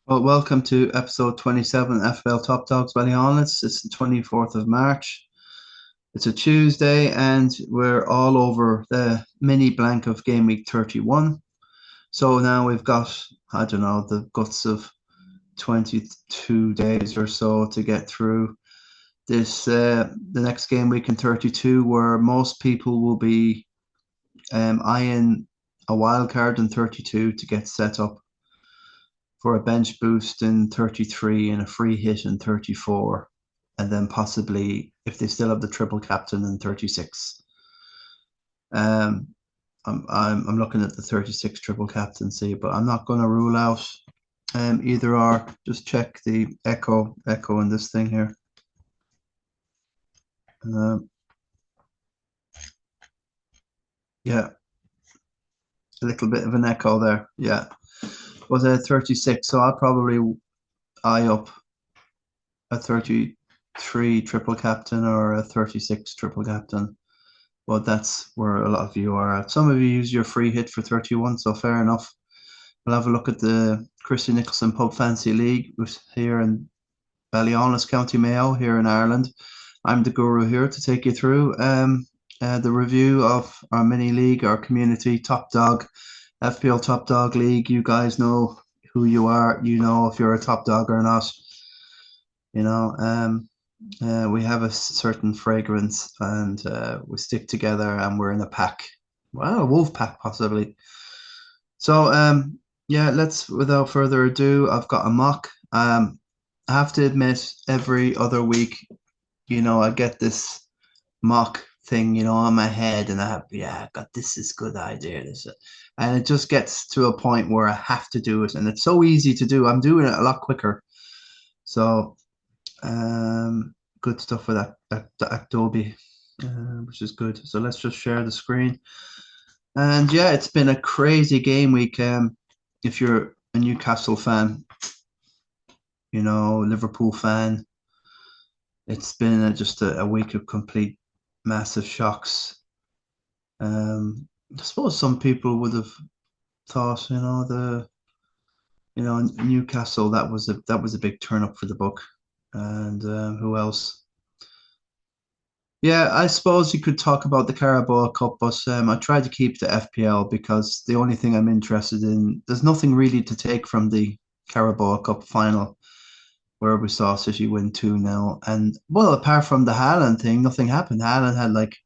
Well, welcome to episode 27 FPL Top Dogs Ballyhaunis. It's the 24th of March. It's a Tuesday, and we're all over the mini blank of Game Week 31. So now we've got, I don't know, the guts of 22 days or so to get through this, the next game week in 32, where most people will be eyeing a wild card in 32 to get set up for a bench boost in 33 and a free hit in 34, and then possibly if they still have the triple captain in 36. Um, I'm looking at the 36 triple captaincy, but I'm not going to rule out either or. Just check the echo in this thing here. Yeah, a little bit of an echo there. Yeah, was a 36, so I'll probably eye up a 33 triple captain or a 36 triple captain. But that's where a lot of you are at. Some of you use your free hit for 31, so fair enough. We'll have a look at the Christy Nicholson Pub Fancy League here in Ballyhaunis, County Mayo, here in Ireland. I'm the guru here to take you through the review of our mini league, our community top dog, FPL Top Dog League. You guys know who you are. You know if you're a top dog or not. You know, we have a certain fragrance, and we stick together, and we're in a pack. Well, a wolf pack possibly. So, yeah, let's without further ado, I've got a mock. I have to admit, every other week, I get this mock thing, on my head, and I got this is good idea, and it just gets to a point where I have to do it, and it's so easy to do. I'm doing it a lot quicker. So, good stuff with that Adobe, which is good. So let's just share the screen. And yeah, it's been a crazy game week. If you're a Newcastle fan, Liverpool fan, it's been just a week of complete massive shocks. I suppose some people would have thought, Newcastle, that was a big turn up for the book. And who else? Yeah, I suppose you could talk about the Carabao Cup, but I tried to keep the FPL because the only thing I'm interested in, there's nothing really to take from the Carabao Cup final where we saw City win 2-0. And well, apart from the Haaland thing, nothing happened. Haaland had like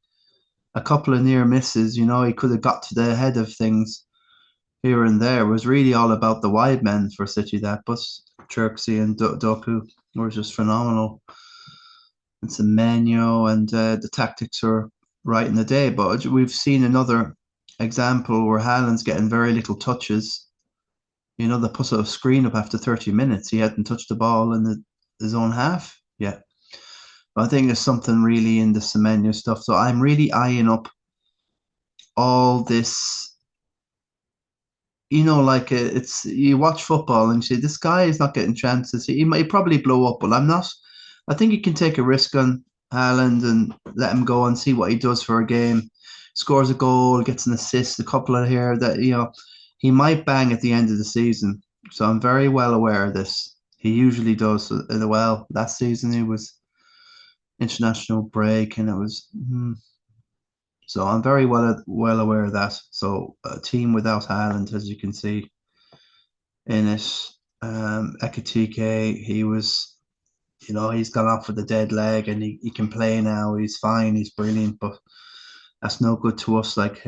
a couple of near misses, he could have got to the head of things here and there. It was really all about the wide men for City, that, but Cherksey and Doku were just phenomenal. It's a menu, and the tactics are right in the day. But we've seen another example where Haaland's getting very little touches. They put a screen up after 30 minutes. He hadn't touched the ball in his own half yet. But I think there's something really in the Semenyo stuff. So I'm really eyeing up all this. Like it's you watch football and you say this guy is not getting chances. He might probably blow up, but I'm not. I think you can take a risk on Haaland and let him go and see what he does for a game. Scores a goal, gets an assist, a couple of here that he might bang at the end of the season. So I'm very well aware of this. He usually does. Well, last season it was international break, and it was. So I'm very well aware of that. So a team without Haaland, as you can see in it, Ekatike, he was, he's gone off with a dead leg, and he can play now. He's fine. He's brilliant, but that's no good to us. Like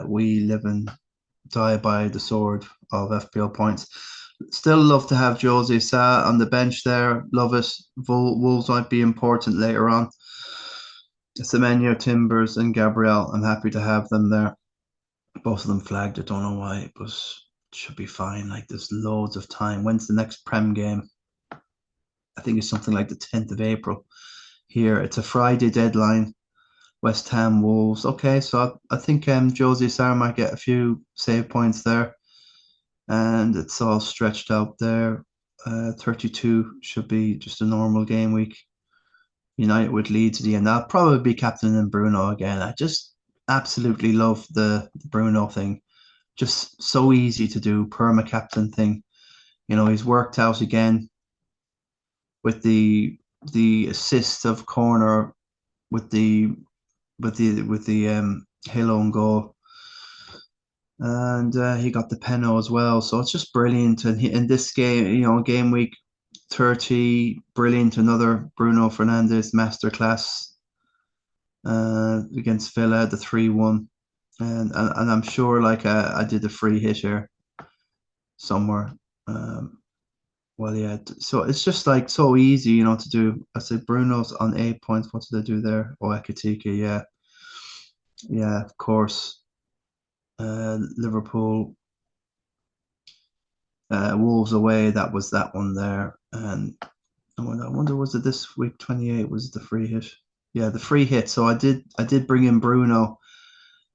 we live and die by the sword of FPL points. Still love to have Jose Sa on the bench there. Love it. Wolves might be important later on. Semenyo, Timbers, and Gabriel. I'm happy to have them there. Both of them flagged. I don't know why, but it should be fine. Like there's loads of time. When's the next Prem game? I think it's something like the 10th of April. Here, it's a Friday deadline. West Ham, Wolves. Okay, so I think Jose Sarr might get a few save points there, and it's all stretched out there. 32 should be just a normal game week. United would lead to the end. I'll probably be captaining Bruno again. I just absolutely love the Bruno thing. Just so easy to do, perma captain thing. He's worked out again with the assist of corner with the Hill own goal, and he got the penno as well. So it's just brilliant. And in this game, game week 30, brilliant. Another Bruno Fernandes masterclass against Villa, the 3-1. And I'm sure like I did a free hit here somewhere. Well, yeah. So it's just like so easy, to do. I said Bruno's on 8 points. What did I do there? Oh, Ekatika, yeah. Yeah, of course. Liverpool, Wolves away. That was that one there. And I wonder was it this week 28 was the free hit? Yeah, the free hit. So I did bring in Bruno,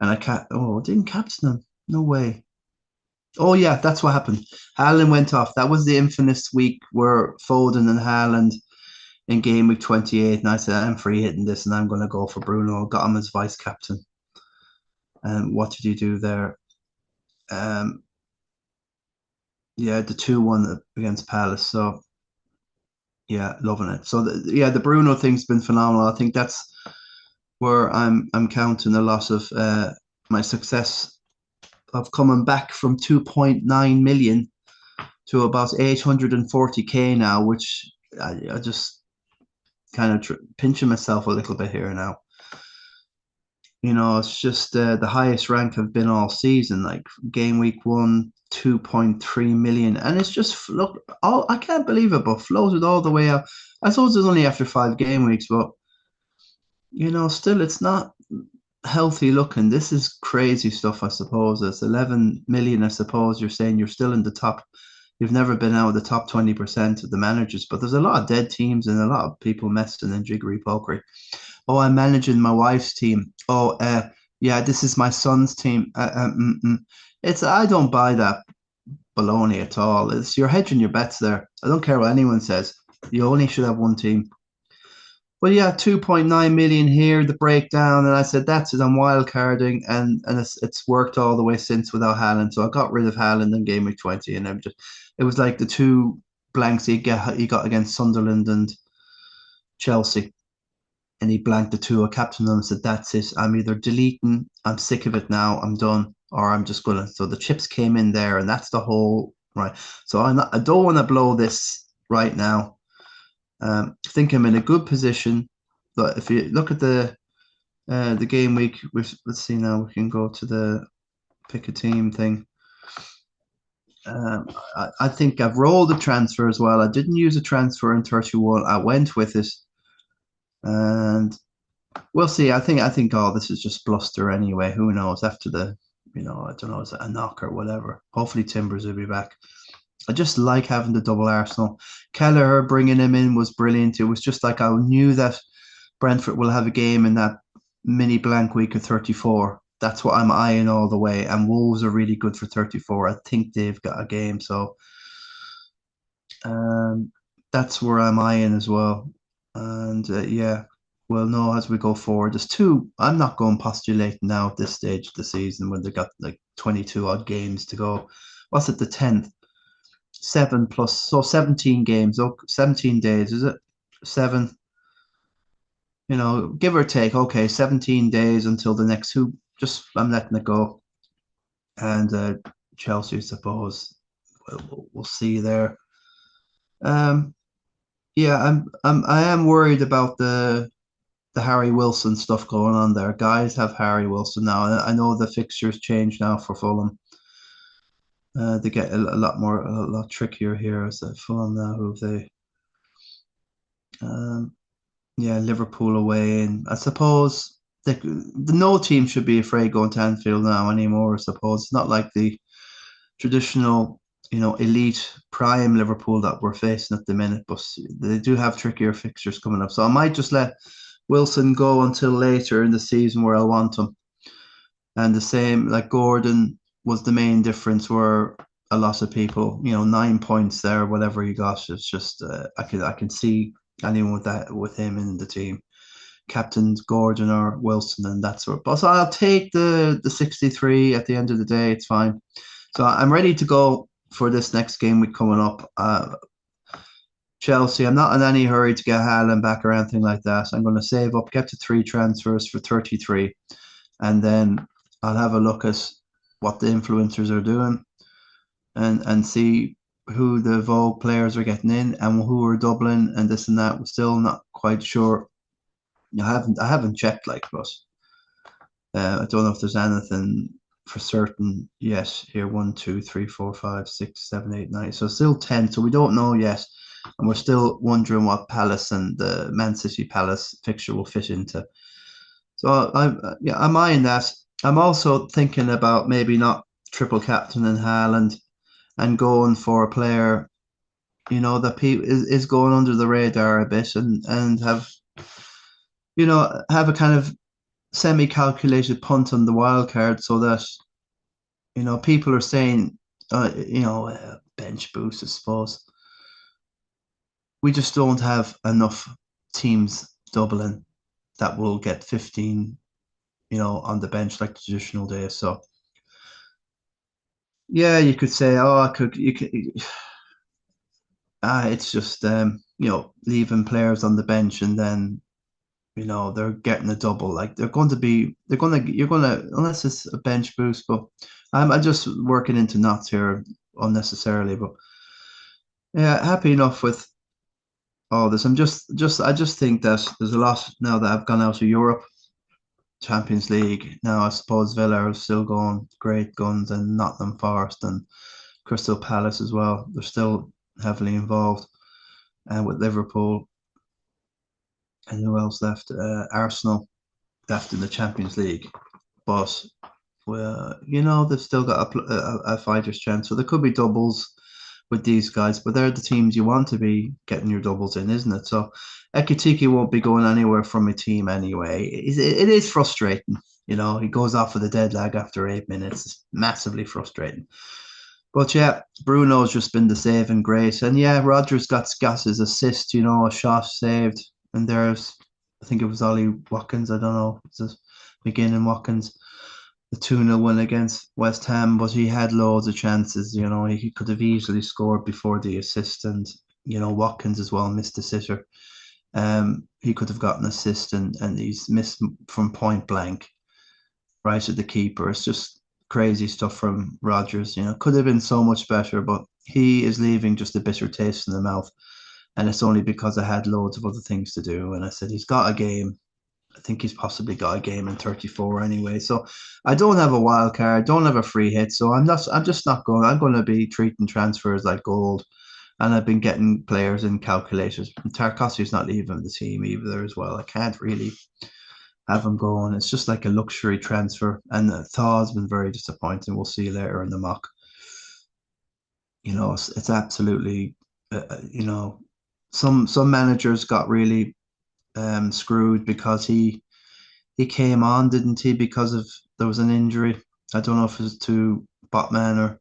and I didn't captain him. No way. Oh yeah, that's what happened. Haaland went off. That was the infamous week where Foden and Haaland in game week 28, and I said I'm free hitting this, and I'm going to go for Bruno. Got him as vice captain. And what did you do there? Um, yeah, the 2-1 against Palace. So yeah, loving it. So the Bruno thing's been phenomenal. I think that's where I'm counting a lot of my success of coming back from 2.9 million to about 840K now, which I just kind of pinching myself a little bit here now. It's just the highest rank I've been all season. Like game week one, 2.3 million, and it's just look. All I can't believe it, but floated all the way up. I suppose it's only after 5 game weeks, but still it's not healthy looking. This is crazy stuff. I suppose it's 11 million. I suppose you're saying you're still in the top. You've never been out of the top 20% of the managers, but there's a lot of dead teams and a lot of people messing and jiggery pokery. Oh, I'm managing my wife's team. Oh, yeah, this is my son's team. I don't buy that baloney at all. It's you're hedging your bets there. I don't care what anyone says. You only should have one team. Well, yeah, 2.9 million here, the breakdown, and I said that's it. I'm wild carding, and it's worked all the way since without Haaland. So I got rid of Haaland in game week 20, and it was like the two blanks he got against Sunderland and Chelsea, and he blanked the two. I captained them and said that's it. I'm either deleting, I'm sick of it now, I'm done, or I'm just gonna. So the chips came in there, and that's the whole right. So I don't want to blow this right now. I think I'm in a good position. But if you look at the game week, let's see now. We can go to the pick a team thing. I think I've rolled a transfer as well. I didn't use a transfer in 31. I went with it, and we'll see. I think all this is just bluster anyway. Who knows? After I don't know, is it a knock or whatever? Hopefully Timbers will be back. I just like having the double Arsenal. Kelleher bringing him in was brilliant. It was just like I knew that Brentford will have a game in that mini blank week of 34. That's what I'm eyeing all the way. And Wolves are really good for 34. I think they've got a game. So um, that's where I'm eyeing as well. And yeah, we'll know as we go forward. There's two. I'm not going postulating now at this stage of the season when they've got like 22 odd games to go. What's it, the 10th? 7 plus, so 17 games. Oh, 17 days, is it? Seven, give or take. Okay, 17 days until the next two. Just I'm letting it go. And Chelsea, I suppose. We'll see there. Um, yeah, I am worried about the Harry Wilson stuff going on there. Guys have Harry Wilson now. I know the fixtures change now for Fulham. They get a lot trickier here as Fulham now. Who have they? Um, yeah, Liverpool away, and I suppose the no team should be afraid going to Anfield now anymore. I suppose it's not like the traditional, elite prime Liverpool that we're facing at the minute, but they do have trickier fixtures coming up. So I might just let Wilson go until later in the season where I want him. And the same, like Gordon was the main difference where a lot of people, 9 points there, whatever he got. It's just I can see anyone with him in the team. Captains Gordon or Wilson and that sort. But so I'll take the 63 at the end of the day. It's fine. So I'm ready to go for this next game week coming up. Chelsea, I'm not in any hurry to get Haaland back or anything like that. I'm going to save up, get to 3 transfers for 33, and then I'll have a look at what the influencers are doing and see who the Vogue players are getting in and who are doubling and this and that. We're still not quite sure. I haven't checked like, but I don't know if there's anything for certain. Yes, here 1, 2, 3, 4, 5, 6, 7, 8, 9. So still 10. So we don't know yet, and we're still wondering what Palace and the Man City Palace fixture will fit into. So I'm eyeing that. I'm also thinking about maybe not triple captain in Haaland and going for a player, that is going under the radar a bit and have a kind of semi-calculated punt on the wild card so that people are saying bench boost, I suppose. We just don't have enough teams doubling that will get 15 on the bench like the traditional days. So yeah, you could say, oh, it's just leaving players on the bench and then they're getting a double. Like you're gonna unless it's a bench boost, but I'm just working into knots here unnecessarily. But yeah, happy enough with all this. I just think that there's a lot now that I've gone out of Europe, Champions League. Now I suppose Villa are still going great guns and Nottingham Forest and Crystal Palace as well. They're still heavily involved, and with Liverpool and who else left? Arsenal left in the Champions League, but well, they've still got a fighter's chance. So there could be doubles with these guys, but they're the teams you want to be getting your doubles in, isn't it? So Ekitike won't be going anywhere from a team anyway. It is frustrating. He goes off with a dead leg after 8 minutes. It's massively frustrating. But yeah, Bruno's just been the saving grace. And yeah, Rodgers got his assist, a shot saved. And there's, I think it was Ollie Watkins, I don't know, it's just McGinn and Watkins, the 2-0 win against West Ham, but he had loads of chances, he could have easily scored before the assist, and, Watkins as well missed the sitter. He could have gotten an assist and he's missed from point blank right at the keeper. It's just crazy stuff from Rodgers, could have been so much better, but he is leaving just a bitter taste in the mouth. And it's only because I had loads of other things to do. And I said, he's got a game. I think he's possibly got a game in 34 anyway. So I don't have a wild card, don't have a free hit. So I'm just not going. I'm going to be treating transfers like gold. And I've been getting players in calculators. Tarkowski's not leaving the team either as well. I can't really have him going. It's just like a luxury transfer. And Thaw's been very disappointing. We'll see you later in the mock. It's absolutely, some managers got really screwed because he came on, didn't he? Because of there was an injury. I don't know if it was to Botman or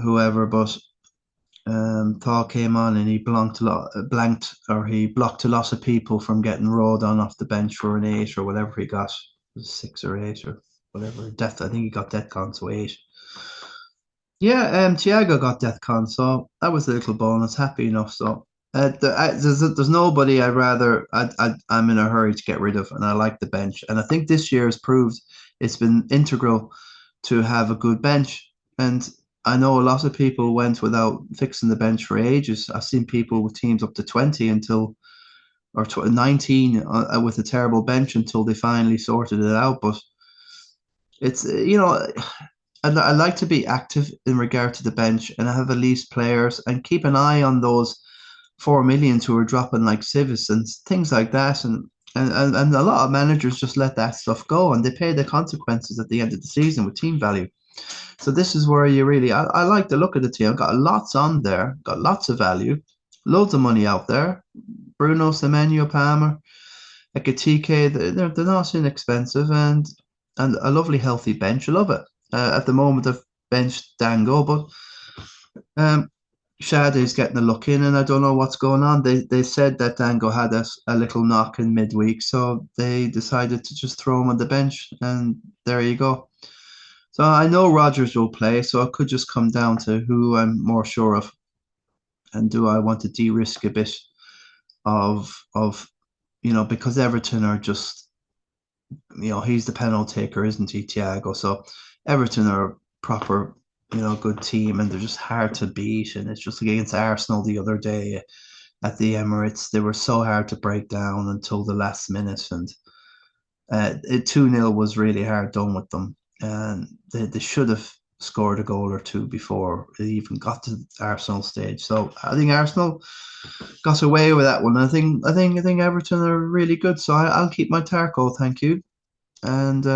whoever, but Thor came on and he blanked a lot of people from getting rolled on off the bench for an 8 or whatever he got. It was 6 or 8 or whatever. Death. I think he got death con, so 8. Yeah, Thiago got DEFCON, so that was a little bonus. Happy enough. So there's nobody I'm in a hurry to get rid of, and I like the bench. And I think this year has proved it's been integral to have a good bench. And I know a lot of people went without fixing the bench for ages. I've seen people with teams up to 20 or 19 with a terrible bench until they finally sorted it out. But it's I like to be active in regard to the bench and have at least players and keep an eye on those 4 millions who are dropping like Civis and things like that. And a lot of managers just let that stuff go and they pay the consequences at the end of the season with team value. So this is where I like the look of the team. I've got lots on there, got lots of value, loads of money out there. Bruno, Semenyo, Palmer, Ekitike, they're not inexpensive and a lovely healthy bench. I love it. At the moment, I've benched Dango, but Shade's getting a look in, and I don't know what's going on. They said that Dango had a little knock in midweek, so they decided to just throw him on the bench, and there you go. So I know Rodgers will play, so it could just come down to who I'm more sure of, and do I want to de-risk a bit of because Everton are just he's the penalty taker, isn't he, Thiago? So Everton are a proper good team, and they're just hard to beat. And it's just like against Arsenal the other day at the Emirates, they were so hard to break down until the last minute, and 2-0 was really hard done with them, and they should have scored a goal or two before it even got to the Arsenal stage. So I think Arsenal got away with that one. I think Everton are really good. So I'll keep my Tarko, thank you, and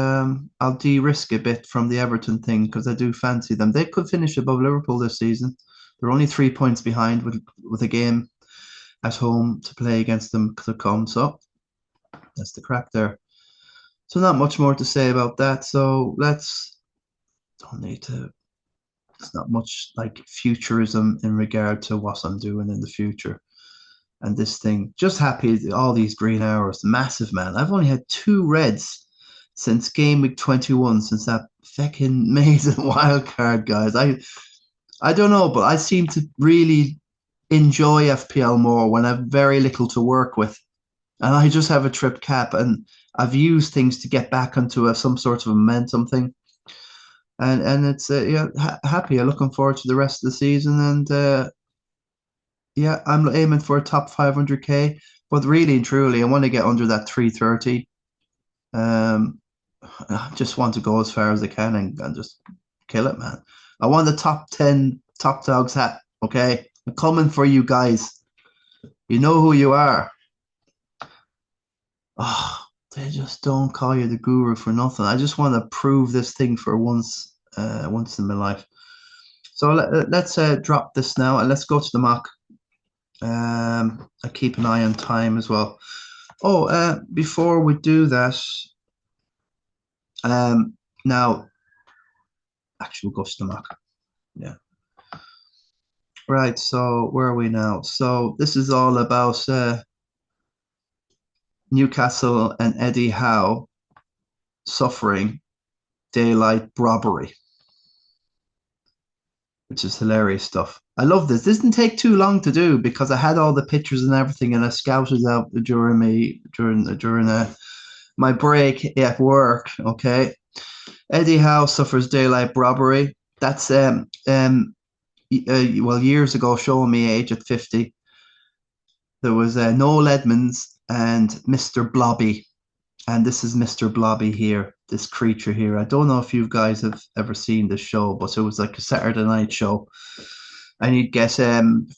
I'll de-risk a bit from the Everton thing because I do fancy them. They could finish above Liverpool this season. They're only 3 points behind with a game at home to play against them to come. So that's the crack there. So not much more to say about that. So don't need to. It's not much like futurism in regard to what I'm doing in the future. And this thing, just happy all these green hours, massive man. I've only had 2 reds since Gameweek 21, since that fucking amazing wild card, guys. I don't know, but I seem to really enjoy FPL more when I've very little to work with, and I just have a trip cap, and I've used things to get back onto some sort of momentum thing, and it's happy. I'm looking forward to the rest of the season, and yeah, I'm aiming for a top 500k, but really and truly, I want to get under that 330. Um, I just want to go as far as I can and just kill it, man. I want the top 10 top dogs hat. Okay, I'm coming for you guys. You know who you are. Oh, they just don't call you the guru for nothing. I just want to prove this thing for once in my life. So let's drop this now and let's go to the mock. I keep an eye on time as well. Oh, before we do that, now actually we'll go to the mock. Yeah. Right. So where are we now? So this is all about Newcastle and Eddie Howe suffering daylight robbery, which is hilarious stuff. I love this. This didn't take too long to do because I had all the pictures and everything, and I scouted out during my break at work. Okay, Eddie Howe suffers daylight robbery. That's well, years ago, showing me age at 50. There was Noel Edmonds and Mr. Blobby, and this is Mr. Blobby here, this creature here. I don't know if you guys have ever seen this show, but it was like a Saturday night show. And you'd get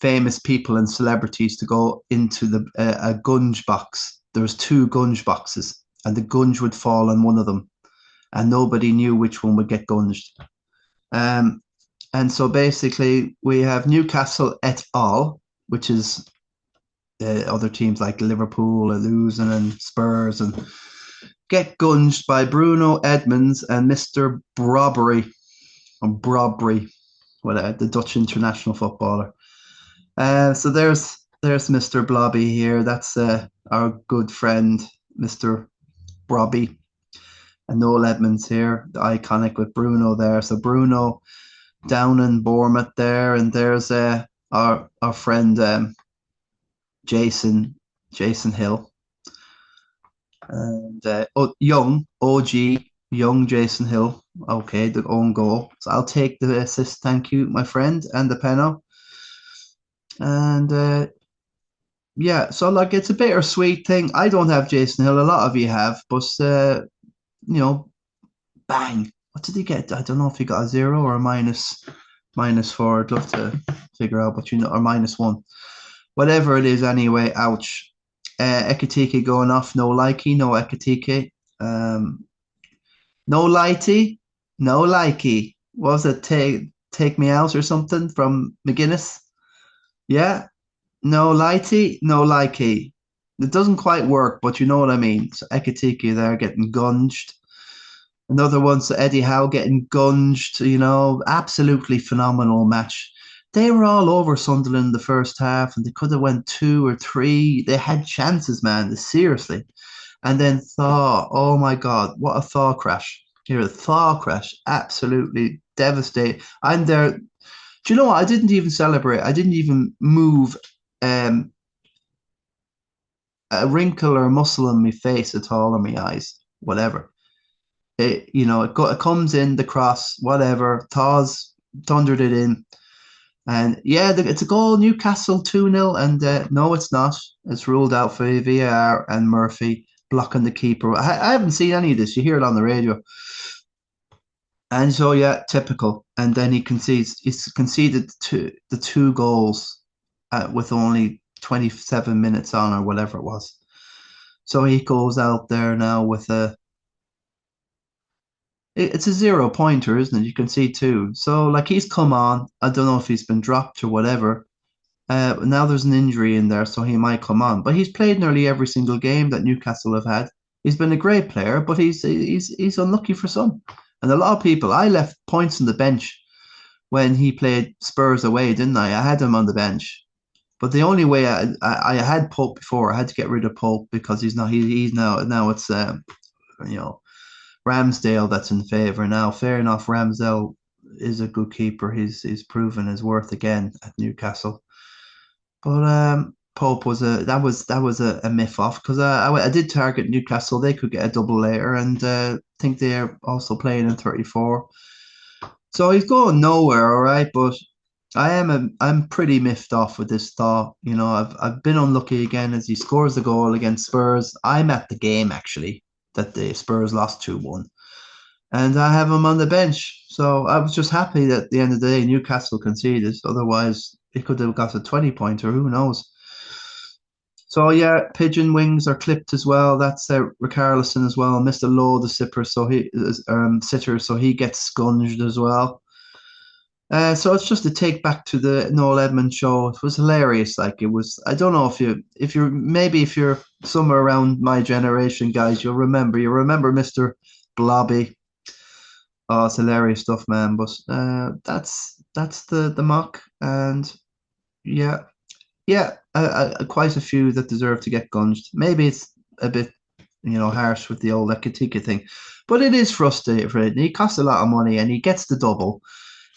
famous people and celebrities to go into a gunge box. There was 2 gunge boxes, and the gunge would fall on one of them, and nobody knew which one would get gunged. And so basically, we have Newcastle et al., which is other teams like Liverpool are losing and Spurs, and get gunged by Bruno Edmonds and Mr. Brobbery, or Brobbery, the Dutch international footballer. So there's Mr. Blobby here. That's our good friend, Mr. Brobby. And Noel Edmonds here, the iconic with Bruno there. So Bruno down in Bournemouth there, and there's our friend Jason Hill, and young Jason Hill. Okay, the own goal. So I'll take the assist. Thank you, my friend, and the penno. And yeah, so like it's a bittersweet thing. I don't have Jason Hill. A lot of you have, but bang. What did he get? I don't know if he got a 0 or a minus 4. I'd love to figure out, but or -1. Whatever it is, anyway, ouch. Ekatike going off, no likey, no Ekatike. No lighty, no likey. What was it? Take me out or something from McGuinness? Yeah. No lighty, no likey. It doesn't quite work, but you know what I mean. So Ekatike there getting gunged. Another one, so Eddie Howe getting gunged, absolutely phenomenal match. They were all over Sunderland in the first half, and they could have went 2 or 3. They had chances, man, seriously. And then Thaw, oh my God, what a Thaw crash. Here, a thaw crash, absolutely devastating. I'm there. Do you know what? I didn't even celebrate. I didn't even move um, a wrinkle or a muscle on my face at all, or my eyes, whatever. It comes in the cross, whatever. Thaws thundered it in. And yeah, it's a goal, Newcastle 2-0. And no, it's not. It's ruled out for VAR and Murphy blocking the keeper. I haven't seen any of this. You hear it on the radio. And so, yeah, typical. And then he's conceded the two goals with only 27 minutes on or whatever it was. So he goes out there now with it's a 0 pointer, isn't it? You can see too. So, like, he's come on. I don't know if he's been dropped or whatever. Now there's an injury in there, so he might come on. But he's played nearly every single game that Newcastle have had. He's been a great player, but he's unlucky for some. And a lot of people, I left points on the bench when he played Spurs away, didn't I? I had him on the bench. But the only way I had Pope before, I had to get rid of Pope because he's now it's you know Ramsdale that's in favour now. Fair enough, Ramsdale is a good keeper. He's proven his worth again at Newcastle. But Pope was a myth off because I did target Newcastle. They could get a double later, and think they're also playing in 34. So he's going nowhere, all right. But I'm pretty miffed off with this thought. I've been unlucky again as he scores the goal against Spurs. I'm at the game actually that the Spurs lost 2-1, and I have him on the bench. So I was just happy that at the end of the day Newcastle conceded. Otherwise, it could have got a 20 pointer. Who knows? So yeah, pigeon wings are clipped as well. That's Richarlison as well. Missed a load of sitter, so he gets gunged as well. So it's just a take back to the Noel Edmonds show. It was hilarious. Like, it was. I don't know if you're somewhere around my generation, guys, you'll remember. You remember Mr. Blobby. Oh, it's hilarious stuff, man. But that's the mock, and yeah, yeah, quite a few that deserve to get gunged. Maybe it's a bit, harsh with the old Ekatika thing, but it is frustrating for it. He costs a lot of money, and he gets the double.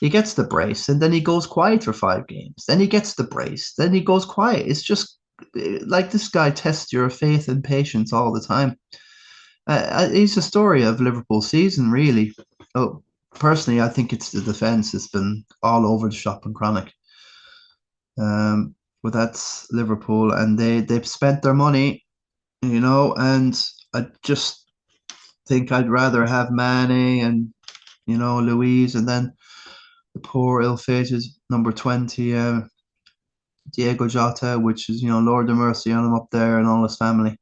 He gets the brace, and then he goes quiet for 5 games. Then he gets the brace. Then he goes quiet. It's just like this guy tests your faith and patience all the time. He's a story of Liverpool's season, really. Oh, personally, I think it's the defense. It's been all over the shop and chronic. But that's Liverpool, and they've spent their money, and I just think I'd rather have Mane and Louise, and then the poor ill-fated number 20, Diego Jota, which is, Lord of mercy on him up there and all his family.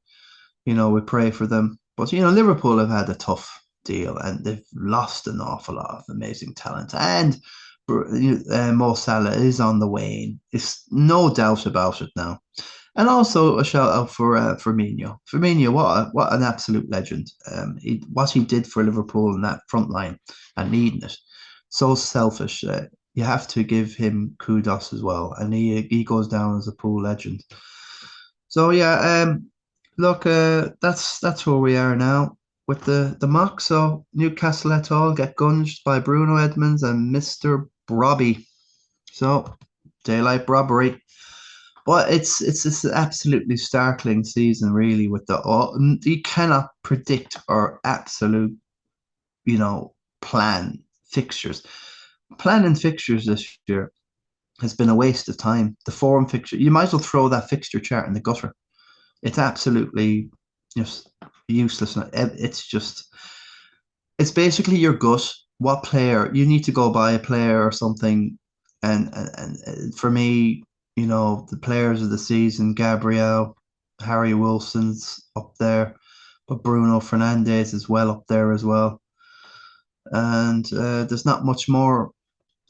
We pray for them. But, Liverpool have had a tough deal, and they've lost an awful lot of amazing talent. And Mo Salah is on the wane. It's no doubt about it now. And also a shout out for Firmino. Firmino, what an absolute legend. What he did for Liverpool in that front line and needing it. So selfish. You have to give him kudos as well, and he goes down as a pool legend. So yeah, look, that's where we are now with the mock. So Newcastle et al. Get gunged by Bruno Edmonds and Mr. Brobby. So daylight robbery. But it's an absolutely startling season, really. You cannot predict or absolute, plan fixtures. Planning fixtures this year has been a waste of time. The form fixture, you might as well throw that fixture chart in the gutter. It's absolutely just useless. It's basically your gut. What player you need to go buy a player or something, and for me, the players of the season: Gabriel, Harry Wilson's up there, but Bruno Fernandes is well up there as well. And there's not much more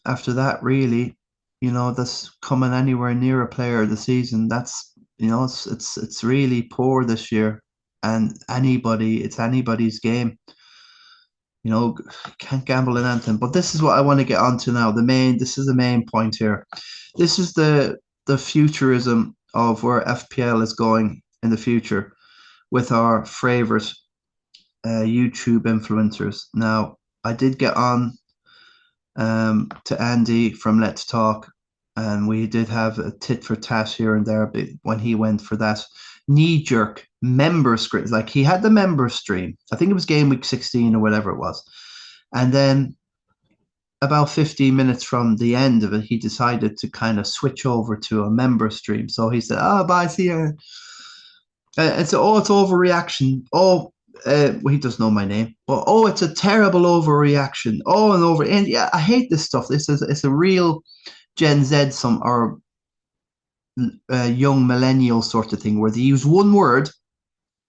after that, really. That's coming anywhere near a player of the season. That's it's really poor this year, and it's anybody's game. Can't gamble in anything. But this is what I want to get onto now. This is the main point here. This is the futurism of where FPL is going in the future with our favorite YouTube influencers. Now, I did get on to Andy from Let's Talk, and we did have a tit for tat here and there when he went for that knee jerk member script. Like he had the member stream, I think it was Gameweek 16 or whatever it was, and then about 15 minutes from the end of it, he decided to kind of switch over to a member stream. So he said, "Oh, bye, see you." It's overreaction. Oh, well, he doesn't know my name, but oh, it's a terrible overreaction. Oh, and yeah, I hate this stuff. It's a real Gen Z or young millennial sort of thing where they use one word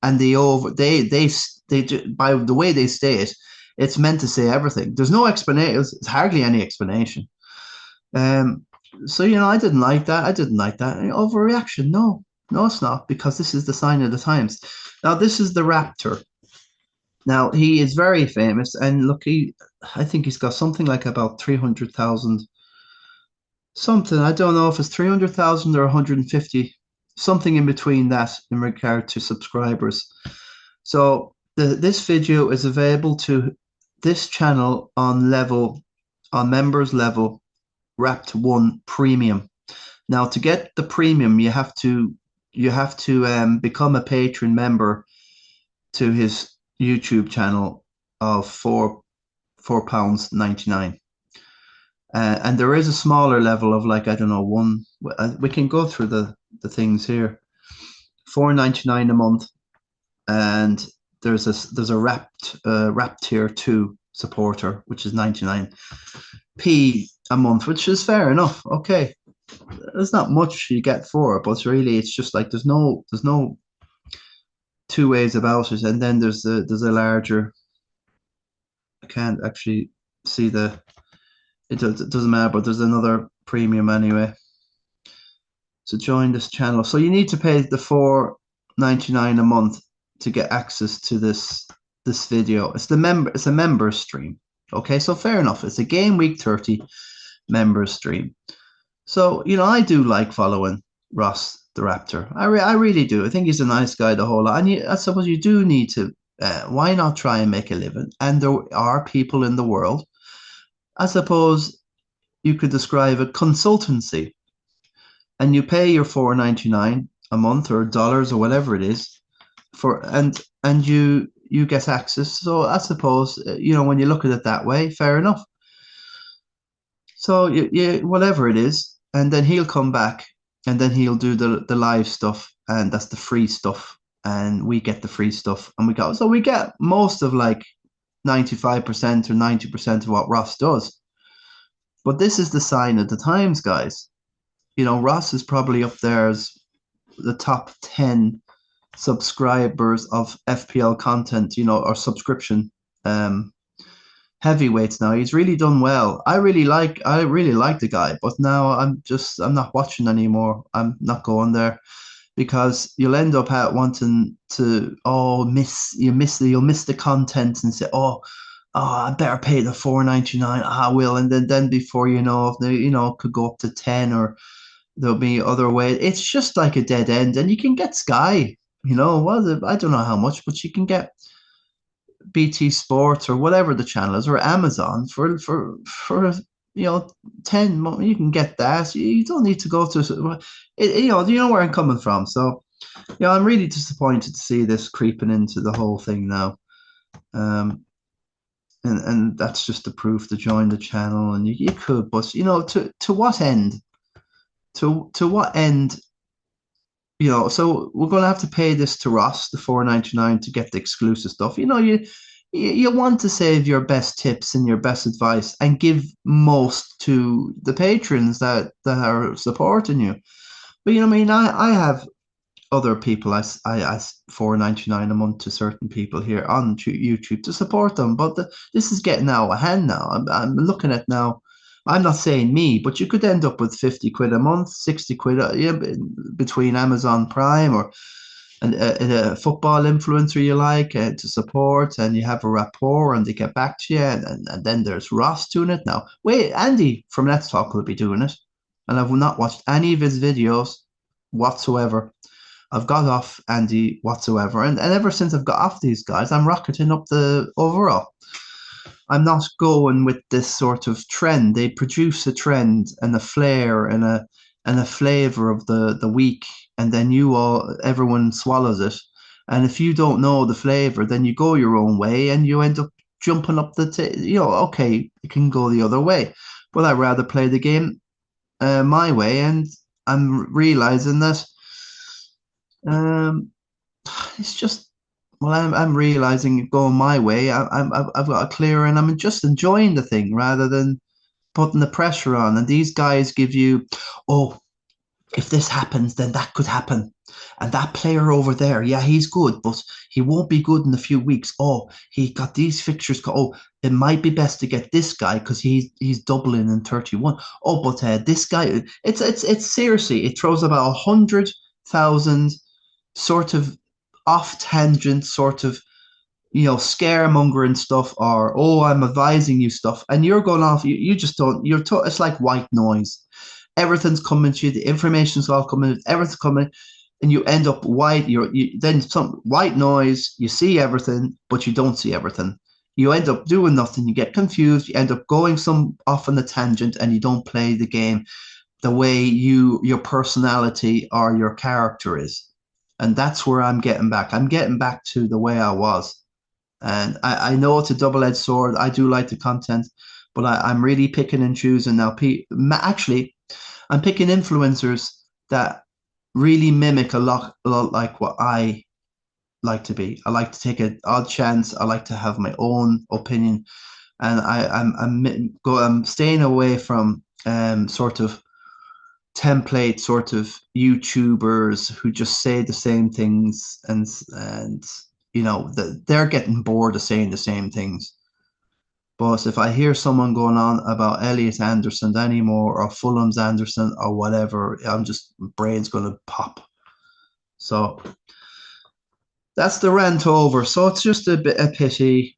and by the way they say it, it's meant to say everything. There's no explanation. It's hardly any explanation. Um, so I didn't like that. I didn't like that. Overreaction. No, no, it's not, because this is the sign of the times. Now, this is the Raptor. Now, he is very famous, and look, I think he's got something like about 300,000, something. I don't know if it's 300,000 or 150, something in between that in regard to subscribers. So this video is available to this channel on members level, Wrapped 1 Premium. Now, to get the premium, you have to become a patron member to his YouTube channel of £4.99. And there is a smaller level of, like, I don't know, one. We can go through the things here. £4.99 a month, and there's a wrapped tier 2 supporter, which is 99p a month, which is fair enough. Okay, there's not much you get for it, but really it's just like there's no two ways about it. And then there's a larger. I can't actually see it doesn't matter, but there's another premium anyway. So join this channel. So you need to pay the £4.99 a month to get access to this video. It's a member stream. Okay, so fair enough. It's a Gameweek 30 member stream. So I do like following Ross the Raptor. I really do. I think he's a nice guy, the whole lot. And I suppose you do need to. Why not try and make a living? And there are people in the world. I suppose you could describe a consultancy, and you pay your $4.99 a month or dollars or whatever it is and you get access. So I suppose when you look at it that way, fair enough. So whatever it is, and then he'll come back, and then he'll do the live stuff, and that's the free stuff, and we get the free stuff, and we get most of, like, 95% or 90% of what Ross does. But this is the sign of the times, guys. Ross is probably up there as the top 10 subscribers of FPL content, or subscription heavyweights. Now, he's really done well. I really like the guy, but now I'm not watching anymore. I'm not going there, because you'll end up wanting to you'll miss the content and say, I better pay the $4.99. I will, and then before you know, it could go up to 10, or there'll be other ways. It's just like a dead end, and you can get Sky. I don't know how much, but you can get BT Sports or whatever the channel is, or Amazon for 10. You can get that. You don't need to go to it. You know where I'm coming from. So I'm really disappointed to see this creeping into the whole thing now. And that's just the proof to join the channel, and you could, but to what end? To what end? So we're going to have to pay this to Ross, the $4.99, to get the exclusive stuff. You want to save your best tips and your best advice and give most to the patrons that are supporting you. But I have other people. I $4.99 a month to certain people here on YouTube to support them. But this is getting out of hand now. I'm looking at now. I'm not saying me, but you could end up with 50 quid a month, 60 quid between Amazon Prime or a football influencer you like to support, and you have a rapport, and they get back to you, and then there's Ross doing it now. Wait, Andy from Let's Talk will be doing it, and I've not watched any of his videos whatsoever. I've got off Andy whatsoever, and ever since I've got off these guys, I'm rocketing up the overall. I'm not going with this sort of trend. They produce a trend and a flair and a flavor of the week, and then everyone swallows it. And if you don't know the flavor, then you go your own way and you end up jumping up okay, it can go the other way. But I'd rather play the game my way, and I'm realizing that um, it's just well, I'm realizing it going my way. I've got a clear, and I'm just enjoying the thing rather than putting the pressure on. And these guys give you, oh, if this happens, then that could happen. And that player over there, yeah, he's good, but he won't be good in a few weeks. Oh, he got these fixtures. Oh, it might be best to get this guy because he's doubling in 31. Oh, but this guy, it's seriously, it throws about 100,000 sort of off tangent, sort of scaremongering stuff, or oh, I'm advising you stuff, and you're going off. You just don't. It's like white noise. Everything's coming to you. The information's all coming. Everything's coming, and you end up white. Then some white noise. You see everything, but you don't see everything. You end up doing nothing. You get confused. You end up going some off on a tangent, and you don't play the game the way your personality or your character is. And that's where I'm getting back. I'm getting back to the way I was. And I know it's a double-edged sword. I do like the content, but I'm really picking and choosing now. Actually, I'm picking influencers that really mimic a lot like what I like to be. I like to take an odd chance. I like to have my own opinion, and I'm staying away from sort of template sort of YouTubers who just say the same things, and they're getting bored of saying the same things. But if I hear someone going on about Elliot Anderson anymore or Fulham's Anderson or whatever, I'm just brain's gonna pop. So that's the rant over. So it's just a bit of pity.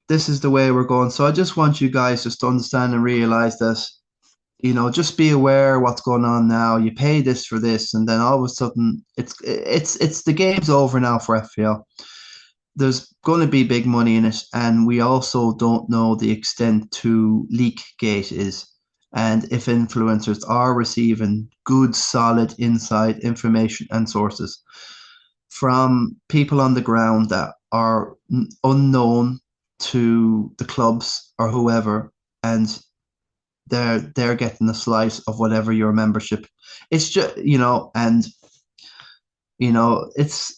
This is the way we're going. So I just want you guys just to understand and realize that just be aware what's going on now. You pay this for this, and then all of a sudden it's the game's over now for FPL. There's going to be big money in it, and we also don't know the extent to leak gate is, and if influencers are receiving good, solid inside information and sources from people on the ground that are unknown to the clubs or whoever, and they're getting a slice of whatever your membership. It's just and it's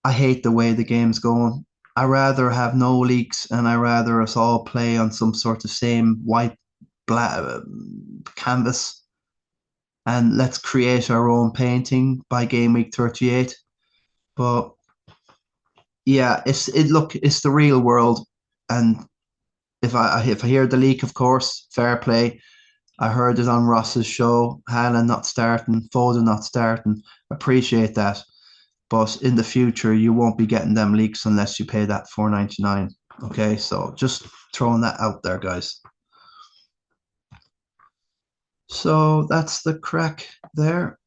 I hate the way the game's going. I rather have no leaks, and I rather us all play on some sort of same white black canvas, and let's create our own painting by game week 38. But yeah, it's the real world, and if I hear the leak, of course, fair play. I heard it on Ross's show. Haaland not starting, Foden not starting. Appreciate that. But in the future, you won't be getting them leaks unless you pay that $4.99. Okay, so just throwing that out there, guys. So that's the crack there.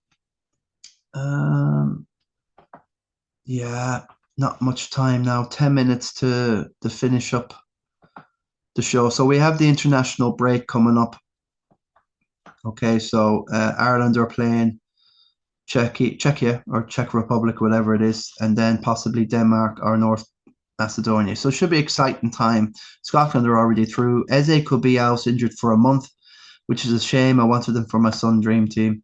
Yeah, not much time now. 10 minutes to finish up the show. So we have the international break coming up. Okay, so Ireland are playing Czechia or Czech Republic, whatever it is, and then possibly Denmark or North Macedonia. So it should be exciting time. Scotland are already through. Eze could be out injured for a month, which is a shame. I wanted him for my son dream team.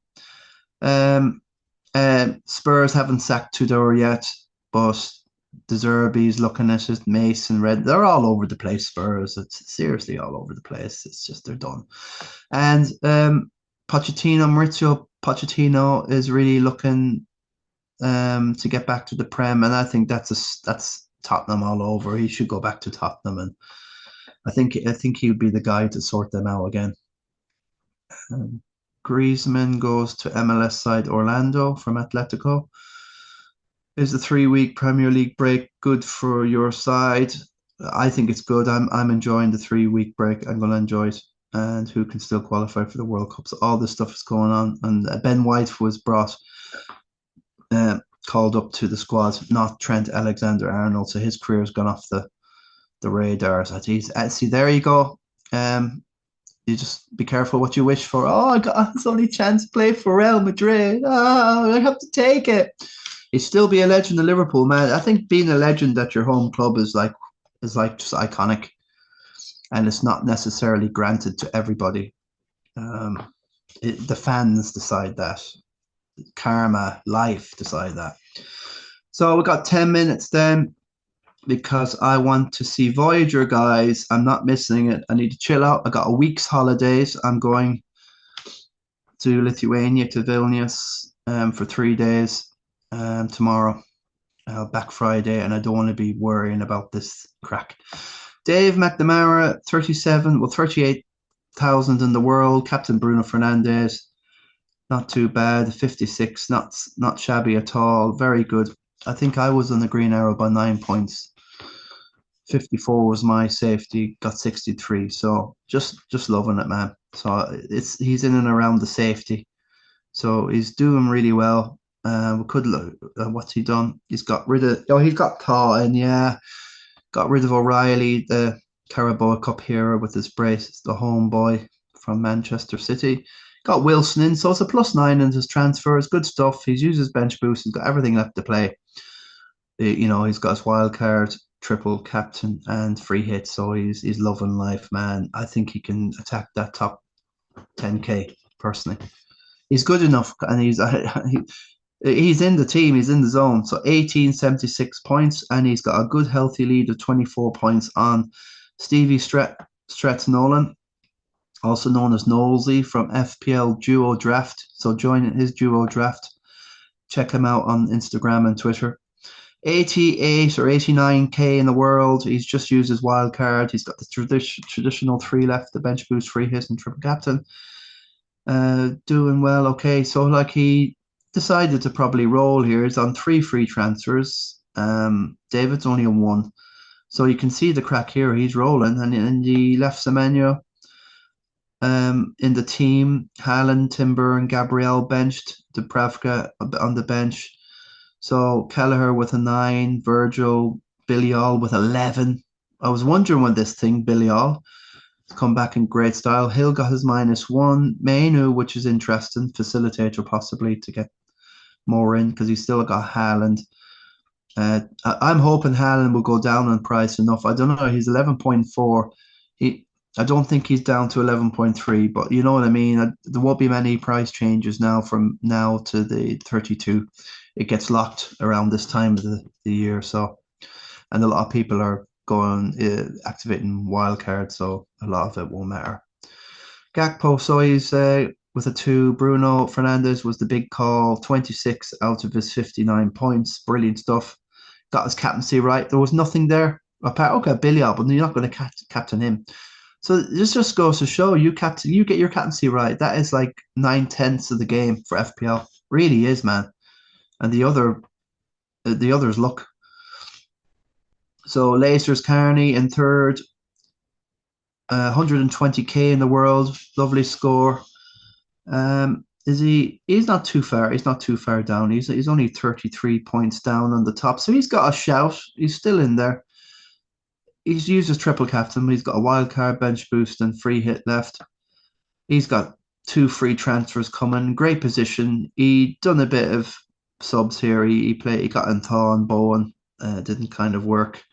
Spurs haven't sacked Tudor yet, but De Zerbi's looking at it. Mason, Red, they're all over the place. Spurs, it's seriously all over the place. It's just they're done. And Mauricio Pochettino is really looking to get back to the Prem, and I think that's Tottenham all over. He should go back to Tottenham, and I think he'll be the guy to sort them out again. Griezmann goes to MLS side Orlando from Atletico. Is the 3-week Premier League break good for your side? I think it's good. I'm enjoying the 3-week break. I'm going to enjoy it. And who can still qualify for the World Cup? So all this stuff is going on. And Ben White was brought called up to the squad, not Trent Alexander-Arnold. So his career's gone off the radars. See, there you go. You just be careful what you wish for. Oh, I got his only chance to play for Real Madrid. Oh, I have to take it. He'd still be a legend of Liverpool, man. I think being a legend at your home club is like just iconic, and it's not necessarily granted to everybody. Um, the fans decide that. Karma, life decide that. So we got 10 minutes then because I want to see Voyager, guys. I'm not missing it. I need to chill out. I got a week's holidays. I'm going to Lithuania, to Vilnius for 3 days tomorrow, back Friday, and I don't want to be worrying about this crack. Dave McNamara, 38,000 in the world. Captain Bruno Fernandes, not too bad. 56, not shabby at all. Very good. I think I was on the green arrow by 9 points. 54 was my safety, got 63. So just loving it, man. So he's in and around the safety. So he's doing really well. We could look what's he done? He's got rid of he's got Thaw in, yeah. Got rid of O'Reilly, the Carabao Cup hero with his brace. It's the homeboy from Manchester City. Got Wilson in, so it's a +9 in his transfers. Good stuff. He's used his bench boost. He's got everything left to play. He's got his wild card, triple captain, and free hit. So he's loving life, man. I think he can attack that top 10k personally. He's good enough, and he's in the team. He's in the zone. So 1876 points, and he's got a good healthy lead of 24 points on Stevie Stretford Nolan, also known as Knowlesy from FPL Duo Draft. So join his Duo Draft. Check him out on Instagram and Twitter. 88 or 89k in the world. He's just used his wild card. He's got the traditional 3 left, the bench boost, free hit, and triple captain. Doing well. Okay, so like he decided to probably roll here. He's on 3 free transfers. David's only on 1. So you can see the crack here. He's rolling, and he left Semenyo in the team. Haaland, Timber, and Gabriel benched. Dubravka on the bench. So Kelleher with a 9, Virgil, Billiol with 11. I was wondering when this thing, Billiol, come back in great style. Hill got his -1. Mainu, which is interesting, facilitator possibly to get more in because he's still got Haaland. I'm hoping Haaland will go down in price enough. I don't know. He's 11.4. I don't think he's down to 11.3, but you know what I mean. There won't be many price changes now from now to the 32. It gets locked around this time of the year. So, and a lot of people are going activating wildcards, so a lot of it won't matter. Gakpo, so he's with a 2. Bruno Fernandes was the big call, 26 out of his 59 points. Brilliant stuff. Got his captaincy right. There was nothing there apart. Okay, Billy, but you're not going to captain him. So this just goes to show you get your captaincy right. That is like 9/10 of the game for FPL. Really is, man. And the others look. So Leicesters Carney in 3rd, 120k in the world, lovely score. He's not too far. He's not too far down. He's only 33 points down on the top. So he's got a shout. He's still in there. He's used his triple captain. He's got a wild card, bench boost, and free hit left. He's got 2 free transfers coming. Great position. He done a bit of subs here. He got in Thaw and Bowen. Didn't kind of work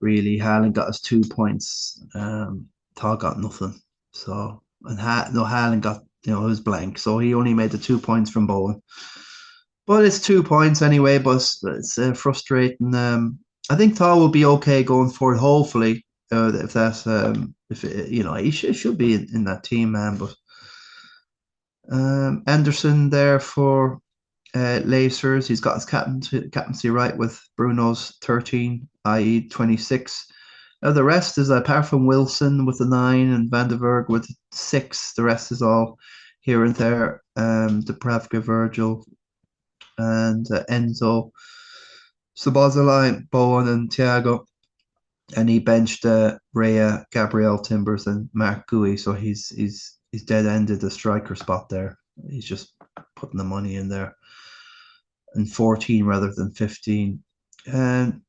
really. Haaland got his 2 points. Thaw got nothing. So Haaland got it was blank. So he only made the 2 points from Bowen. But it's 2 points anyway. But it's frustrating. I think Thaw will be okay going forward. Hopefully, if that's he should be in that team, man. But Anderson there for Lacers. He's got his captaincy right with Bruno's 13, i.e. 26. The rest is apart from Wilson with the 9 and Van der Berg with 6. The rest is all here and there. Dubravka, Virgil, and Enzo, Sabozalai, Bowen, and Thiago. And he benched Rhea, Gabriel, Timbers, and Mark Gui. So he's dead ended the striker spot there. He's just putting the money in there. and 14 rather than 15. And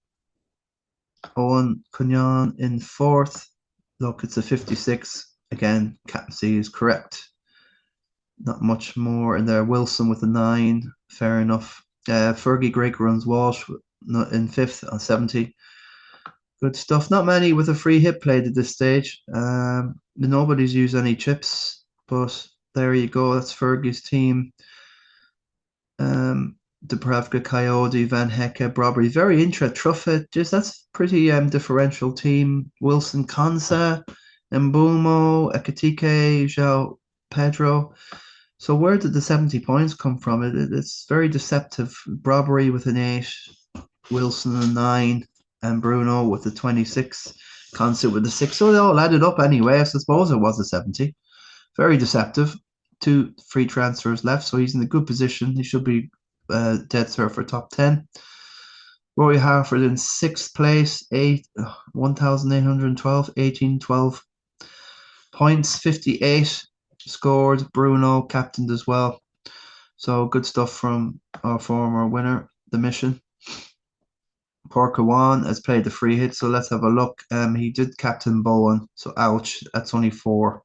Owen Cunyon in fourth. Look, it's a 56. Again, captaincy is correct. Not much more in there. Wilson with a 9. Fair enough. Fergie Greg runs Walsh in fifth on 70. Good stuff. Not many with a free hit played at this stage. Nobody's used any chips, but there you go. That's Fergie's team. Dubravka, Coyote, Van Hecke, Brobbery. Very interesting. Truffet. Just that's pretty differential team. Wilson, Consa, Mbumo, Ekatike, João Pedro. So where did the 70 points come from? It's very deceptive. Brobbery with an 8, Wilson a 9, and Bruno with the 26, Constant with the 6. So they all added up anyway. I suppose it was a 70. Very deceptive. 2 free transfers left, so he's in a good position. He should be dead cert for top 10. Rory Harford in 6th place, 1,812, 1812 points, 58 scored. Bruno captained as well. So good stuff from our former winner, the mission. Porkawan has played the free hit, so let's have a look. He did captain Bowen, so ouch, that's only 4.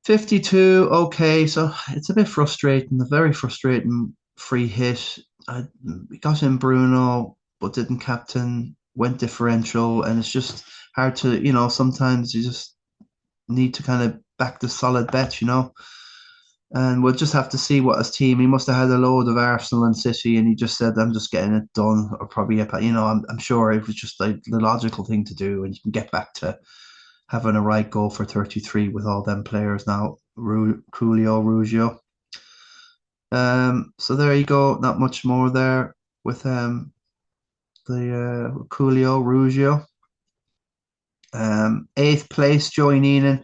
52, okay, so it's a bit frustrating, a very frustrating free hit. I got in Bruno, but didn't captain, went differential, and it's just hard to, sometimes you just need to kind of back the solid bet, And we'll just have to see what his team. He must have had a load of Arsenal and City, and he just said, "I'm just getting it done," or probably, I'm sure it was just like the logical thing to do, and you can get back to having a right goal for 33 with all them players now. Coolio, Rugio. So there you go. Not much more there with the Coolio, Rugio. 8th place, Joey Neenan.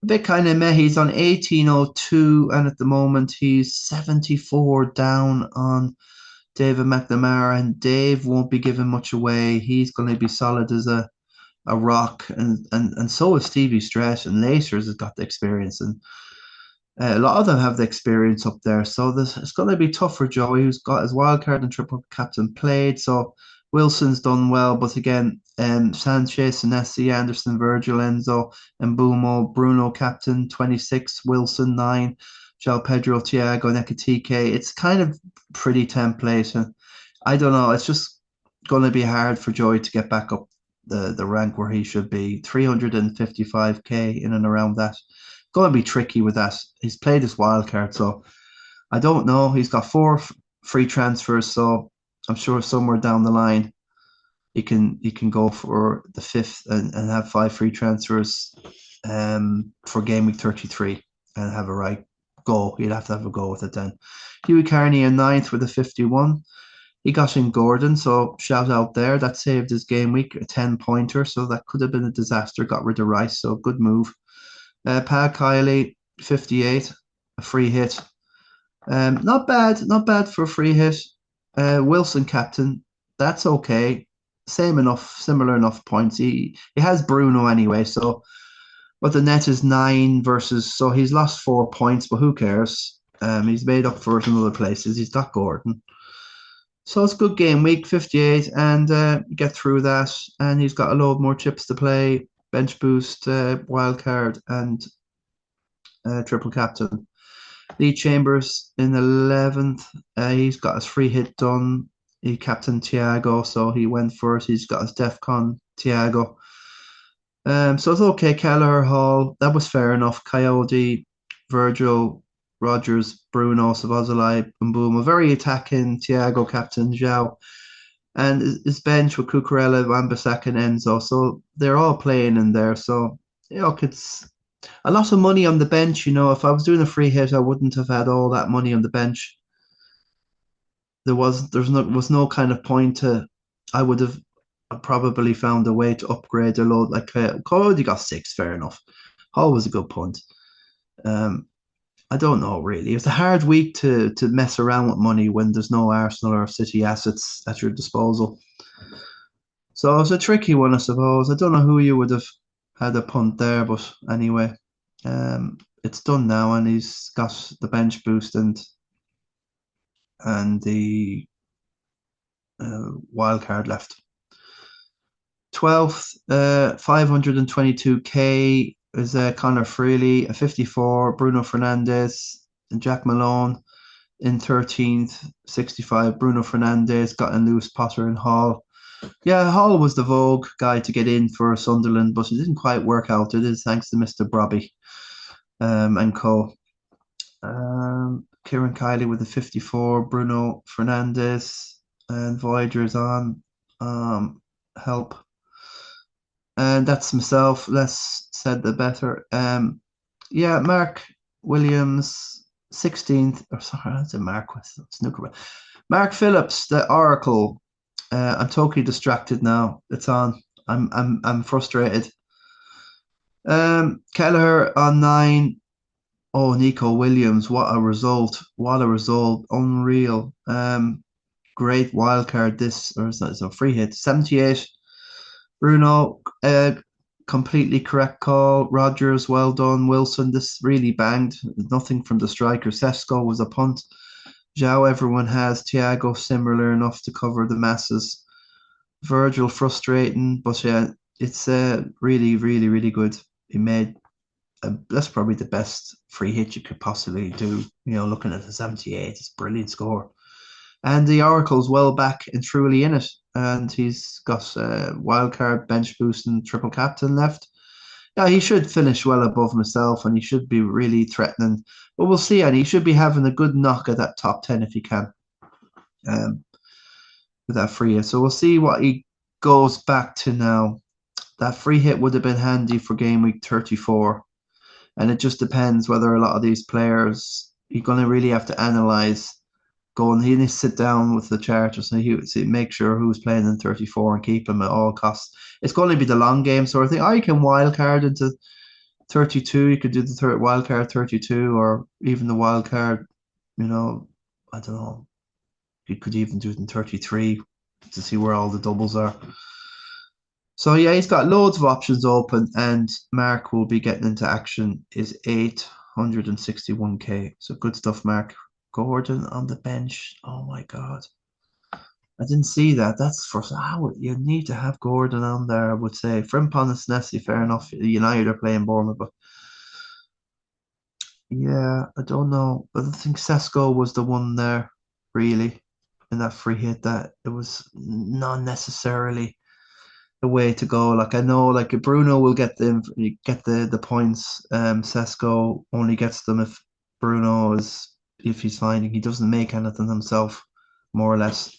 A bit kind of meh. He's on 1802, and at the moment he's 74 down on David McNamara, and Dave won't be giving much away. He's going to be solid as a rock, and so is Stevie Stretford, and Lacers has got the experience, and a lot of them have the experience up there. So it's going to be tough for Joey, who's got his wild card and triple captain played. So Wilson's done well, but again, Sanchez, Senesi, Anderson, Virgil, Enzo, Mbumo, Bruno captain 26, Wilson 9, João Pedro, Thiago, Nekatike. It's kind of pretty template, and I don't know. It's just going to be hard for Joey to get back up the rank where he should be. 355k in and around that. Going to be tricky with that. He's played his wild card, so I don't know. He's got 4 free transfers, so I'm sure somewhere down the line he can go for the 5th and have 5 free transfers for game week 33 and have a right go. He'd have to have a go with it then. Hughie Carney in 9th with a 51. He got in Gordon, so shout out there. That saved his game week, a 10-pointer, so that could have been a disaster. Got rid of Rice, so good move. Pat Kiley, 58, a free hit. Not bad for a free hit. Wilson captain, that's okay. Similar enough points. He has Bruno anyway, so but the net is 9 versus, so he's lost 4 points, but who cares? He's made up for it in other places. He's got Gordon. So it's a good game week, 58, and get through that. And he's got a load more chips to play, bench boost, wild card, and triple captain. Lee Chambers in 11th. He's got his free hit done. He captained Thiago, so he went first. He's got his DEFCON Thiago. So it's okay. Kelleher, Hall, that was fair enough. Coyote, Virgil, Rogers, Bruno, Savazolai, Mbuma, very attacking. Thiago, captain João, and his bench with Cucurella, Wan-Bissaka, and Enzo. So they're all playing in there. So it's a lot of money on the bench. If I was doing a free hit, I wouldn't have had all that money on the bench. There was no kind of point to. I would have probably found a way to upgrade a load. Like Coyote got 6, fair enough. Hall was a good punt. I don't know really. It's a hard week to mess around with money when there's no Arsenal or City assets at your disposal. So it's a tricky one, I suppose. I don't know who you would have had a punt there, but anyway, it's done now, and he's got the bench boost, and and the wild card left. 12th, 522k is Connor Freely, a 54, Bruno Fernandes, and Jack Malone in 13th, 65, Bruno Fernandes, got in loose Potter and Hall. Yeah, Hall was the vogue guy to get in for Sunderland, but it didn't quite work out. It is thanks to Mr. Brobby and co. Kieran Kiley with the 54, Bruno Fernandes, and Voyager's on. Help. And that's myself. Less said the better. Yeah, Mark Williams, 16th. Or sorry, that's a Mark snooker. Mark Phillips, the Oracle. I'm totally distracted now. It's on. I'm frustrated. Kelleher on 9. Oh, Neco Williams, what a result. What a result. Unreal. Great wild card this, or it's a free hit. 78. Bruno, completely correct call. Rogers, well done. Wilson, this really banged. Nothing from the striker. Sesko was a punt. Zhao, everyone has. Thiago, similar enough to cover the masses. Virgil, frustrating, but yeah, it's really, really, really good. He made that's probably the best free hit you could possibly do. You know, looking at the 78, it's a brilliant score. And the Oracle's well back and truly in it. And he's got a wild card, bench boost, and triple captain left. Yeah, he should finish well above himself and he should be really threatening. But we'll see. And he should be having a good knock at that top 10 if he can um, with that free hit. So we'll see what he goes back to now. That free hit would have been handy for game week 34. And it just depends whether a lot of these players, you're going to really have to analyze. He needs to sit down with the chart or so make sure who's playing in 34 and keep him at all costs. It's going to be the long game sort of thing. Or you can wild card into 32. You could do the third wild card 32 or even the wild card, I don't know. You could even do it in 33 to see where all the doubles are. So yeah, he's got loads of options open, and Mark will be getting into action. Is 861k. So good stuff, Mark. Gordon on the bench. Oh my God, I didn't see that. That's for how you need to have Gordon on there. I would say Frimpong and Nessie, fair enough. United are playing Bournemouth, but yeah, I don't know. But I think Sesko was the one there, really, in that free hit that it was not necessarily the way to go. Like I know, like Bruno will get the points. Sesko only gets them if he's finding he doesn't make anything himself, more or less.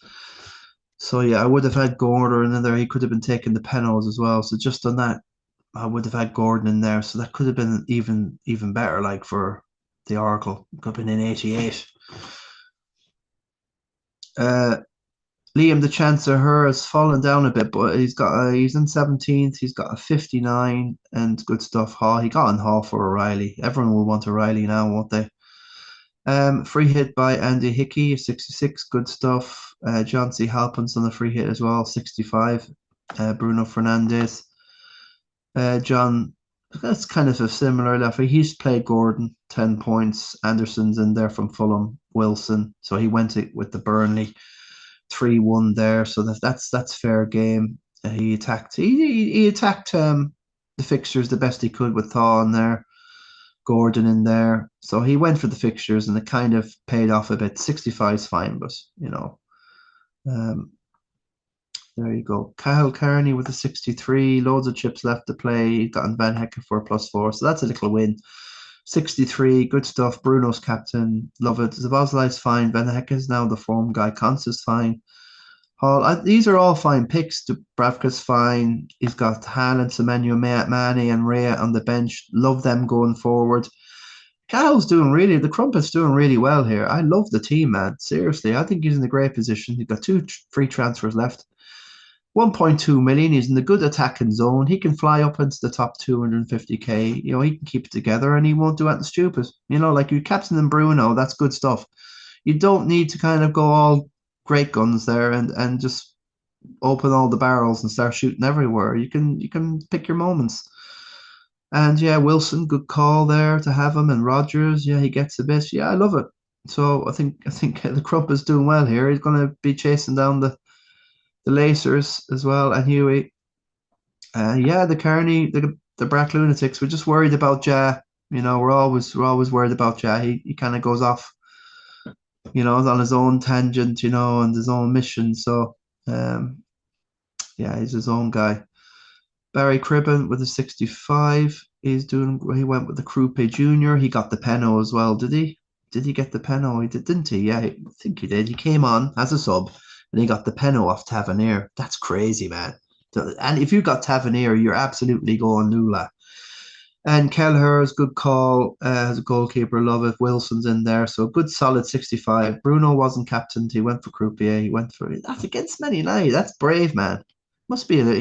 So yeah, I would have had Gordon in there. He could have been taking the penalties as well. So just on that, I would have had Gordon in there. So that could have been even better. Like for the Oracle, could have been in 88. Uh, Liam the Chancellor has fallen down a bit, but he's in 17th. He's got a 59 and good stuff. Hall, he got on Hall for O'Reilly. Everyone will want O'Reilly now, won't they? Free hit by Andy Hickey, 66, good stuff. John C. Halpin's on the free hit as well, 65. Bruno Fernandes. John, that's kind of a similar level. He's played Gordon, 10 points. Anderson's in there from Fulham. Wilson, so he went it with the Burnley 3-1 there. So that's fair game. He attacked the fixtures the best he could with Thaw in there. Gordon in there. So he went for the fixtures and it kind of paid off a bit. 65 is fine, but um, there you go. Kyle Carney with the 63, loads of chips left to play. He got in Van Hecken for a +4, so that's a little win. 63, good stuff. Bruno's captain, love it. Zabazlai's fine. Van Hecken's now the form guy. Const's fine. Hall, these are all fine picks. Dubravka's fine. He's got Haaland, Semenyo, Mane, and Rhea on the bench. Love them going forward. Cal's the Crumpet's doing really well here. I love the team, man. Seriously, I think he's in a great position. He's got two free transfers left. 1.2 million. He's in the good attacking zone. He can fly up into the top 250k. He can keep it together and he won't do anything stupid. Like you captain and Bruno, that's good stuff. You don't need to kind of go all great guns there and just open all the barrels and start shooting everywhere. You can pick your moments. And yeah, Wilson, good call there to have him. And Rogers, yeah, he gets a bit. Yeah, I love it. So I think the Crump is doing well here. He's going to be chasing down the Lacers as well, and Huey. Yeah, the Carney, the Black Lunatics. We're just worried about Ja. We're always worried about Ja. He kind of goes off, on his own tangent, and his own mission. So, um, yeah, he's his own guy. Barry Cribben with a 65. He went with the Croupe Junior. He got the Peno as well, did he? Did he get the Peno? He did, didn't he? Yeah, I think he did. He came on as a sub and he got the Peno off Tavernier. That's crazy, man. And if you got Tavernier, you're absolutely going Lula. And Kelleher's good call as a goalkeeper. Love it. Wilson's in there. So good solid 65. Bruno wasn't captained. He went for Croupier. He went for that's against Man United. That's brave, man. Must be that's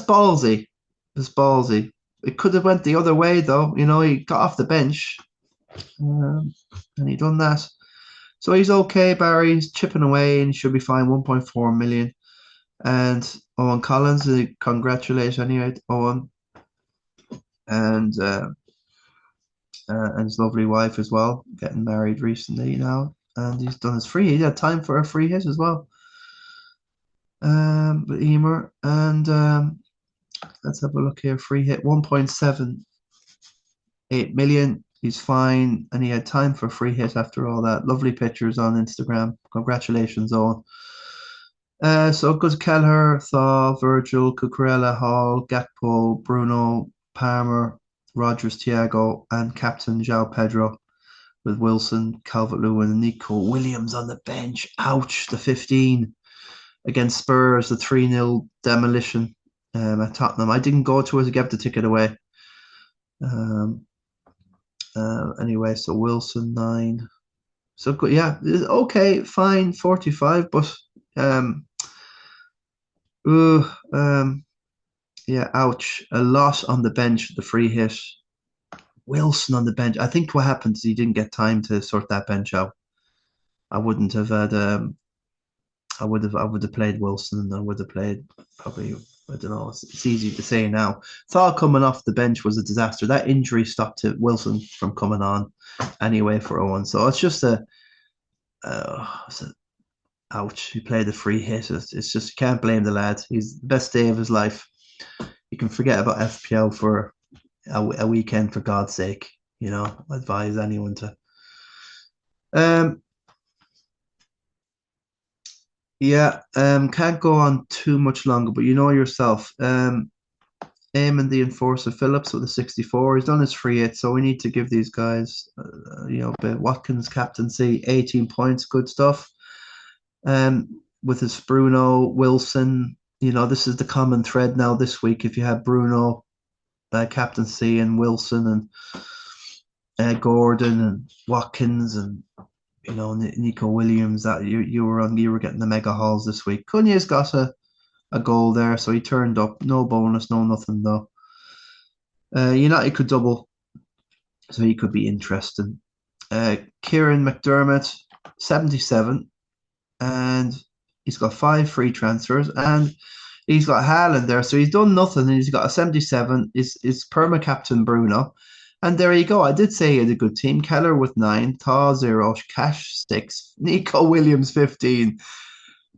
ballsy. It's ballsy. It could have went the other way though. He got off the bench, and he done that. So he's okay, Barry. He's chipping away and should be fine. 1.4 million. And Owen Collins, congratulate anyway, Owen, and his lovely wife as well, getting married recently now, and he's done his free. He had time for a free hit as well. But Emer, and let's have a look here. Free hit 1.78 million. He's fine, and he had time for a free hit after all that. Lovely pictures on Instagram. Congratulations, Owen. So good Kelleher, Thaw, Virgil, Cucurella, Hall, Gakpo, Bruno, Palmer, Rogers, Thiago, and captain João Pedro with Wilson, Calvert-Lewin, and Neco Williams on the bench. Ouch, the 15 against Spurs, the 3-0 demolition at Tottenham. I didn't go to it. I gave the ticket away. Anyway, so Wilson, 9. So good, yeah, okay, fine, 45, but yeah, ouch. A lot on the bench, the free hit. Wilson on the bench. I think what happened is he didn't get time to sort that bench out. I wouldn't have had I would have played Wilson and I would have played probably I don't know, it's easy to say now. Thought coming off the bench was a disaster. That injury stopped Wilson from coming on anyway for Owen. So it's just it's a ouch. He played a free hit. It's just you can't blame the lad. He's the best day of his life. You can forget about FPL for a weekend for God's sake. Advise anyone to. Yeah, can't go on too much longer, but you know yourself. Eamon the Enforcer Phillips with a 64. He's done his free hit, so we need to give these guys, a bit. Watkins captaincy, 18 points, good stuff. With his Bruno, Wilson, this is the common thread now this week. If you have Bruno, captaincy, and Wilson, and Gordon, and Watkins, and Neco Williams, that you were getting the mega hauls this week. Cunha's got a goal there, so he turned up. No bonus, no nothing though. United could double, so he could be interesting. Kieran McDermott, 77, and he's got 5 free transfers, and he's got Haaland there, so he's done nothing, and he's got a 77. Is perma captain Bruno. And there you go. I did say he had a good team. Keller with 9, Thaw 0, Cash 6, Neco Williams 15.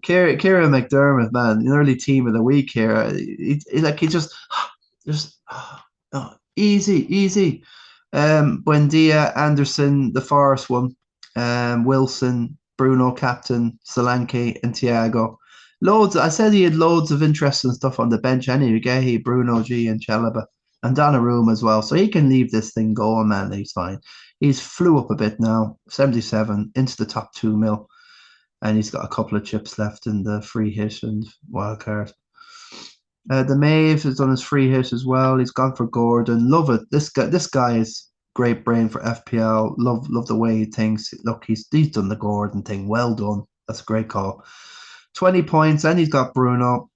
Kieran McDermott, man, nearly team of the week here. He just easy. Buendia, Anderson, the Forest one, Wilson, Bruno, captain, Solanke, and Thiago. Loads. I said he had loads of interesting stuff on the bench. Anyway, Gehi, Bruno, G, and Chalaba. And Donnarumma as well. So he can leave this thing going, man. He's fine. He's flew up a bit now, 77, into the top 2 mil. And he's got a couple of chips left in the free hit and wild card. The Maeve has done his free hit as well. He's gone for Gordon. Love it. This guy is great brain for FPL. Love the way he thinks. Look, he's done the Gordon thing. Well done. That's a great call. 20 points, and he's got Bruno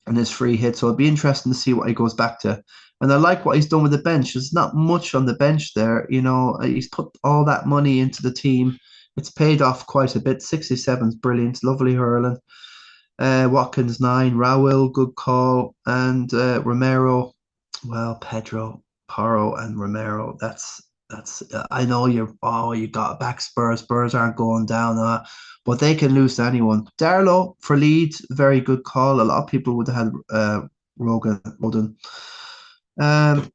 and his free hit. So it'll be interesting to see what he goes back to. And I like what he's done with the bench. There's not much on the bench there. He's put all that money into the team. It's paid off quite a bit. 67 is brilliant. Lovely hurling. Watkins 9. Raul, good call. And Romero, well, Pedro, Porro, and Romero. That's That's I know you got back Spurs. Spurs aren't going down, but they can lose to anyone. Darlow for Leeds, very good call. A lot of people would have had Roden. Um,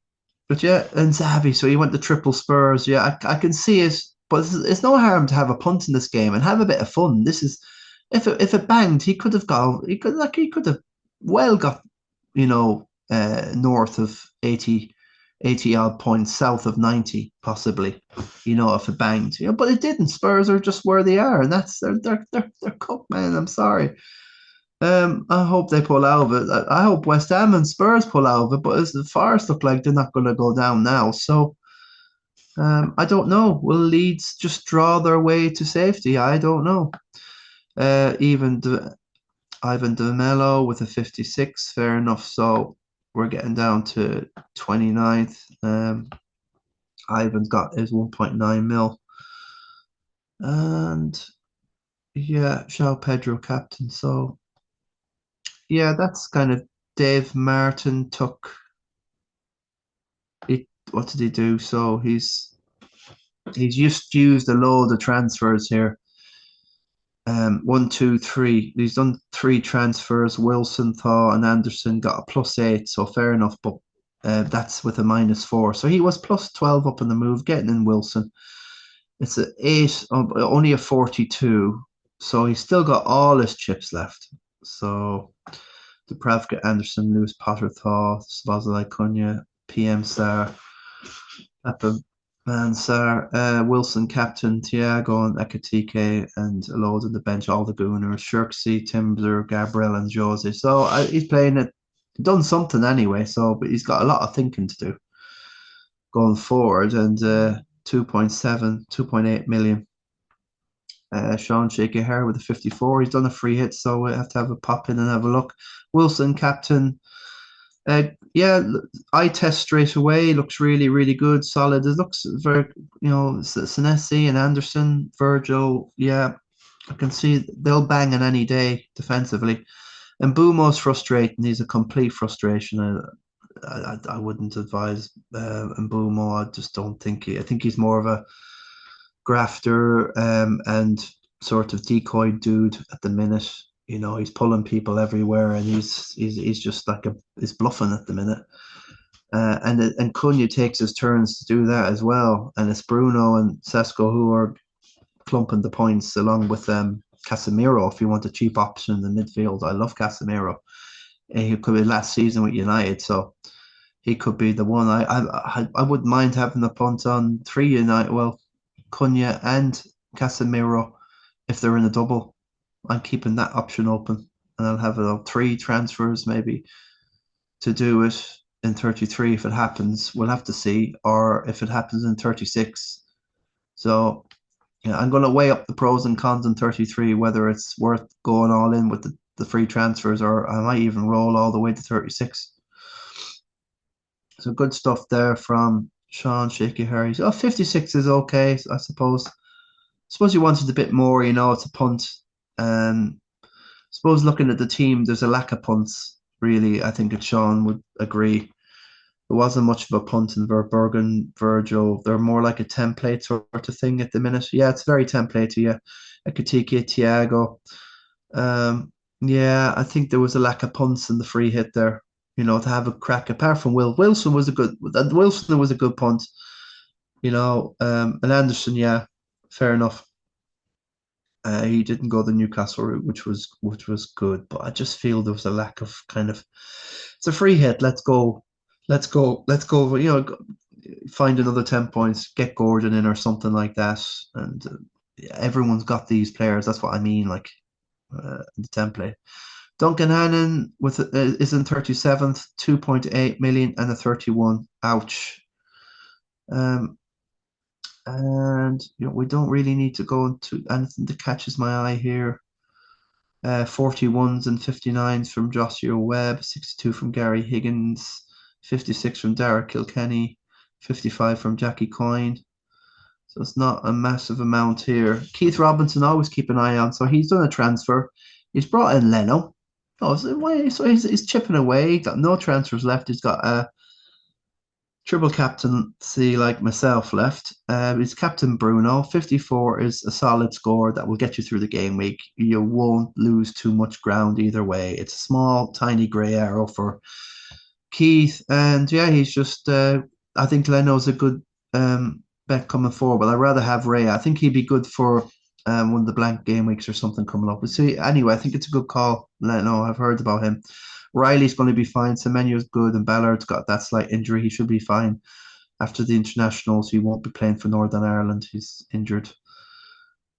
but yeah, and Zahavi. So he went to triple Spurs. Yeah, I can see it, but it's no harm to have a punt in this game and have a bit of fun. This is if it banged, he could have got he could have well got north of 80 odd points, south of 90 possibly, if it banged. But it didn't. Spurs are just where they are, and that's they're cooked, man. I'm sorry. I hope they pull out of it. I hope West Ham and Spurs pull out of it, but as the Forest look like they're not going to go down now, so I don't know. Will Leeds just draw their way to safety? I don't know. Even Ivan De Mello with a 56, fair enough. So we're getting down to 29th. Ivan's got his 1.9 mil. And yeah, João Pedro captain. So yeah, that's kind of Dave Martin took it. What did he do? So he's just used a load of transfers here. One, two, three. He's done three transfers. Wilson, Thaw, and Anderson got a +8, so fair enough. But that's with a -4. So he was +12 up in the move, getting in Wilson. It's a 8, only a 42. So he's still got all his chips left. So Dubravka, Anderson, Lewis, Potter, Thaw, Svazalai, Cunha, PM Star, Epa, Mansar, Wilson, captain, Thiago, and Ekatike, and a load on the bench, all the gooners, Shirksey, Timber, Gabriel, and Jose. So he's playing it, done something anyway. So, but he's got a lot of thinking to do going forward. And 2.7, 2.8 million. Sean Shaky Hair with a 54. He's done a free hit, so we have to have a pop in and have a look. Wilson, captain. Yeah, eye test straight away. Looks really, really good, solid. It looks very, Senesi and Anderson, Virgil. Yeah, I can see they'll bang on any day defensively. And Bumo's frustrating. He's a complete frustration. I wouldn't advise Mbumo. I just don't think I think he's more of a grafter and sort of decoy dude at the minute. He's pulling people everywhere, and he's just like he's bluffing at the minute. And Cunha takes his turns to do that as well. And it's Bruno and Sesko who are clumping the points along with Casemiro. If you want a cheap option in the midfield, I love Casemiro. He could be last season with United, so he could be the one. I wouldn't mind having a punt on 3 United. Well, Cunha and Casemiro if they're in a double. I'm keeping that option open, and I'll have 3 transfers maybe to do it in 33 if it happens. We'll have to see, or if it happens in 36. So yeah, I'm going to weigh up the pros and cons in 33, whether it's worth going all in with the free transfers, or I might even roll all the way to 36. So good stuff there from Sean Shaky Harris. 56 is okay, I suppose. Suppose you wanted a bit more, it's a punt. Suppose looking at the team, there's a lack of punts, really. I think that Sean would agree. There wasn't much of a punt in Verbergen, Virgil. They're more like a template sort of thing at the minute. Yeah, it's very templatey, yeah. Ekatike, Thiago. Yeah, I think there was a lack of punts in the free hit there, to have a crack. Apart from Wilson was a good punt, and Anderson, yeah, fair enough. He didn't go the Newcastle route, which was good, but I just feel there was a lack of kind of. It's a free hit. Let's go. Find another 10 points, get Gordon in or something like that, and everyone's got these players. That's what I mean, like the template. Duncan Hannon is in 37th, 2.8 million and a 31. Ouch. And we don't really need to go into anything that catches my eye here. 41s and 59s from Joshua Webb, 62 from Gary Higgins, 56 from Derek Kilkenny, 55 from Jackie Coyne. So it's not a massive amount here. Keith Robinson, always keep an eye on. So he's done a transfer. He's brought in Leno. So he's chipping away. He's got no transfers left. He's got triple captaincy like myself left. It's Captain Bruno. 54 is a solid score that will get you through the game week. You won't lose too much ground either way. It's a small, tiny grey arrow for Keith. And yeah, he's just, I think Leno's a good bet coming forward. But I'd rather have Ray. I think he'd be good for one of the blank game weeks or something coming up. We'll see. Anyway, I think it's a good call. Leno, I've heard about him. Riley's going to be fine. Semenyo's good, and Ballard's got that slight injury. He should be fine after the internationals. He won't be playing for Northern Ireland. He's injured.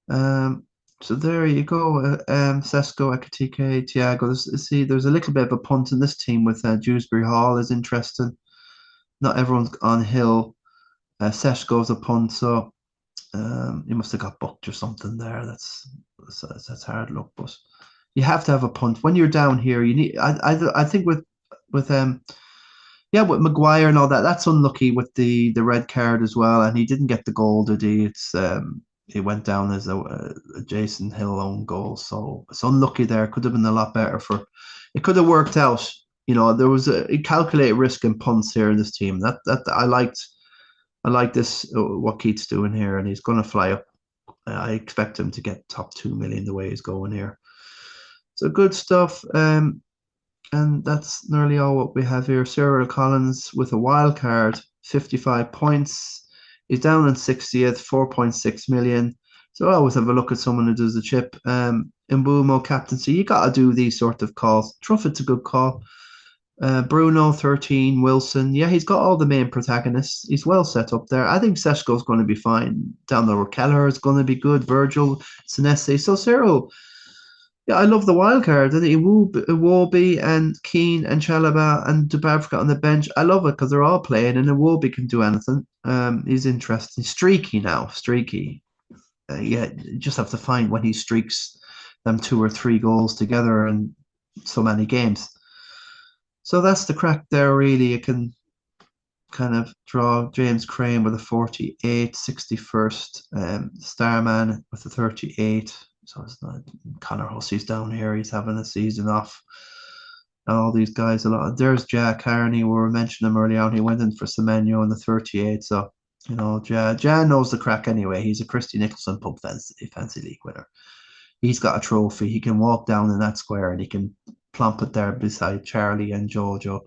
So there you go. Sesko, Ekatike, Tiago. There's a little bit of a punt in this team with Dewsbury Hall is interesting. Not everyone's on Hill. Sesko's a punt, so he must have got booked or something there. That's hard luck, but you have to have a punt when you're down here. You need. I think with with Maguire and all that. That's unlucky with the red card as well, and he didn't get the goal, did he? It went down as a Jason Hill own goal, so it's unlucky there. Could have been a lot better for. It could have worked out. You know, there was a calculated risk and punts here in this team. That I liked. I like this what Keith's doing here, and he's going to fly up. I expect him to get top 2 million the way he's going here. So good stuff. And that's nearly all what we have here. Cyril Collins with a wild card, 55 points. He's down in 60th, 4.6 million. So I always have a look at someone who does the chip. Mbumo captaincy, you got to do these sort of calls. Truffett's a good call. Bruno, 13. Wilson, yeah, he's got all the main protagonists. He's well set up there. I think Seshko's going to be fine. Down there, Kelleher is going to be good. Virgil, Senesi. So Cyril, yeah, I love the wild card. Iwobi and Keane and Chalaba and Dubravka on the bench. I love it because they're all playing and Iwobi can do anything. He's interesting. Streaky now. Streaky. Yeah, you just have to find when he streaks them 2 or 3 goals together in so many games. So that's the crack there, really. You can kind of draw James Crane with a 48, 61st, Starman with a 38. So it's not Connor Hussey's down here. He's having a season off. And all these guys, a lot. There's Jack Carney. We were mentioning him early on. He went in for Semenyo in the 38. So, you know, Jan knows the crack anyway. He's a Christy Nicholson Pub Fancy League winner. He's got a trophy. He can walk down in that square and he can plump it there beside Charlie and Jojo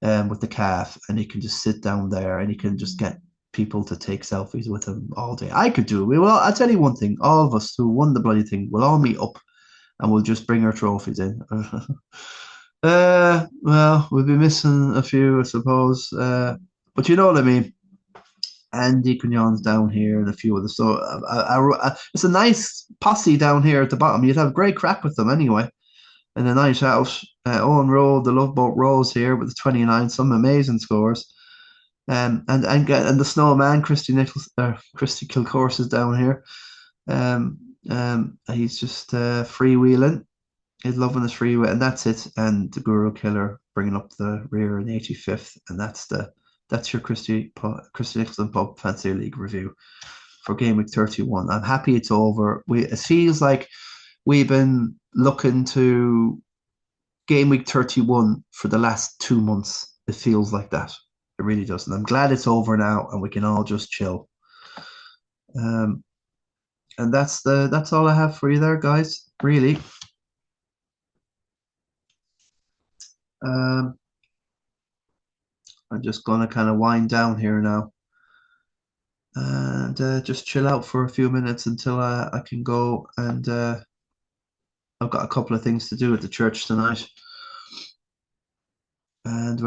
with the calf. And he can just sit down there and he can just get people to take selfies with him all day. I could do it. Well, I'll tell you one thing. All of us who won the bloody thing will all meet up and we'll just bring our trophies in. Well, we'll be missing a few, I suppose. But you know what I mean. Andy Cugnon's down here and a few others. So it's a nice posse down here at the bottom. You'd have great crack with them anyway. And a night out. Owen Rowe, the Love Boat Rose here with the 29, some amazing scores. And the Snowman, Christy Kilcourse is down here. He's just freewheeling. He's loving his freewheel, and that's it. And the Guru Killer bringing up the rear in 85th, and that's your Christy Nicholson Pub Fancy League review for Game Week 31. I'm happy it's over. It feels like we've been looking to Game Week 31 for the last 2 months. It feels like that. It really does. And I'm glad it's over now and we can all just chill. And that's all I have for you there, guys. Really. I'm just gonna kind of wind down here now and just chill out for a few minutes until I can go and I've got a couple of things to do at the church tonight. And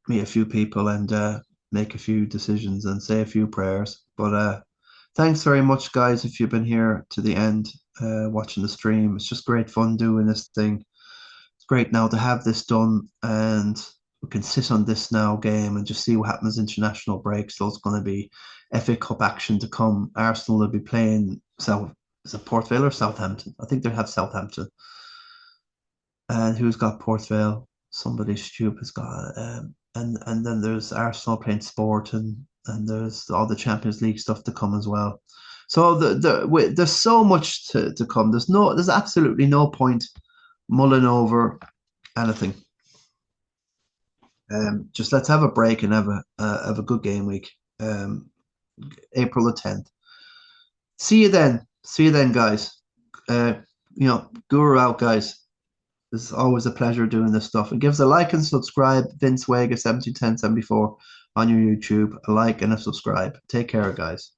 meet a few people and make a few decisions and say a few prayers. But thanks very much, guys, if you've been here to the end watching the stream. It's just great fun doing this thing. It's great now to have this done and we can sit on this now game and just see what happens international breaks. So it's going to be FA Cup action to come. Arsenal will be playing is it Port Vale or Southampton? I think they have Southampton. And who's got Port Vale? Somebody stupid's got and then there's Arsenal playing Sport and there's all the Champions League stuff to come as well. So there's so much to come. There's absolutely no point mulling over anything. Just let's have a break and have a good game week. Um, April the 10th. See you then. See you then, guys. Uh, Guru out, guys. It's always a pleasure doing this stuff. And give us a like and subscribe. Vince Wager 171074 on your YouTube. A like and a subscribe. Take care, guys.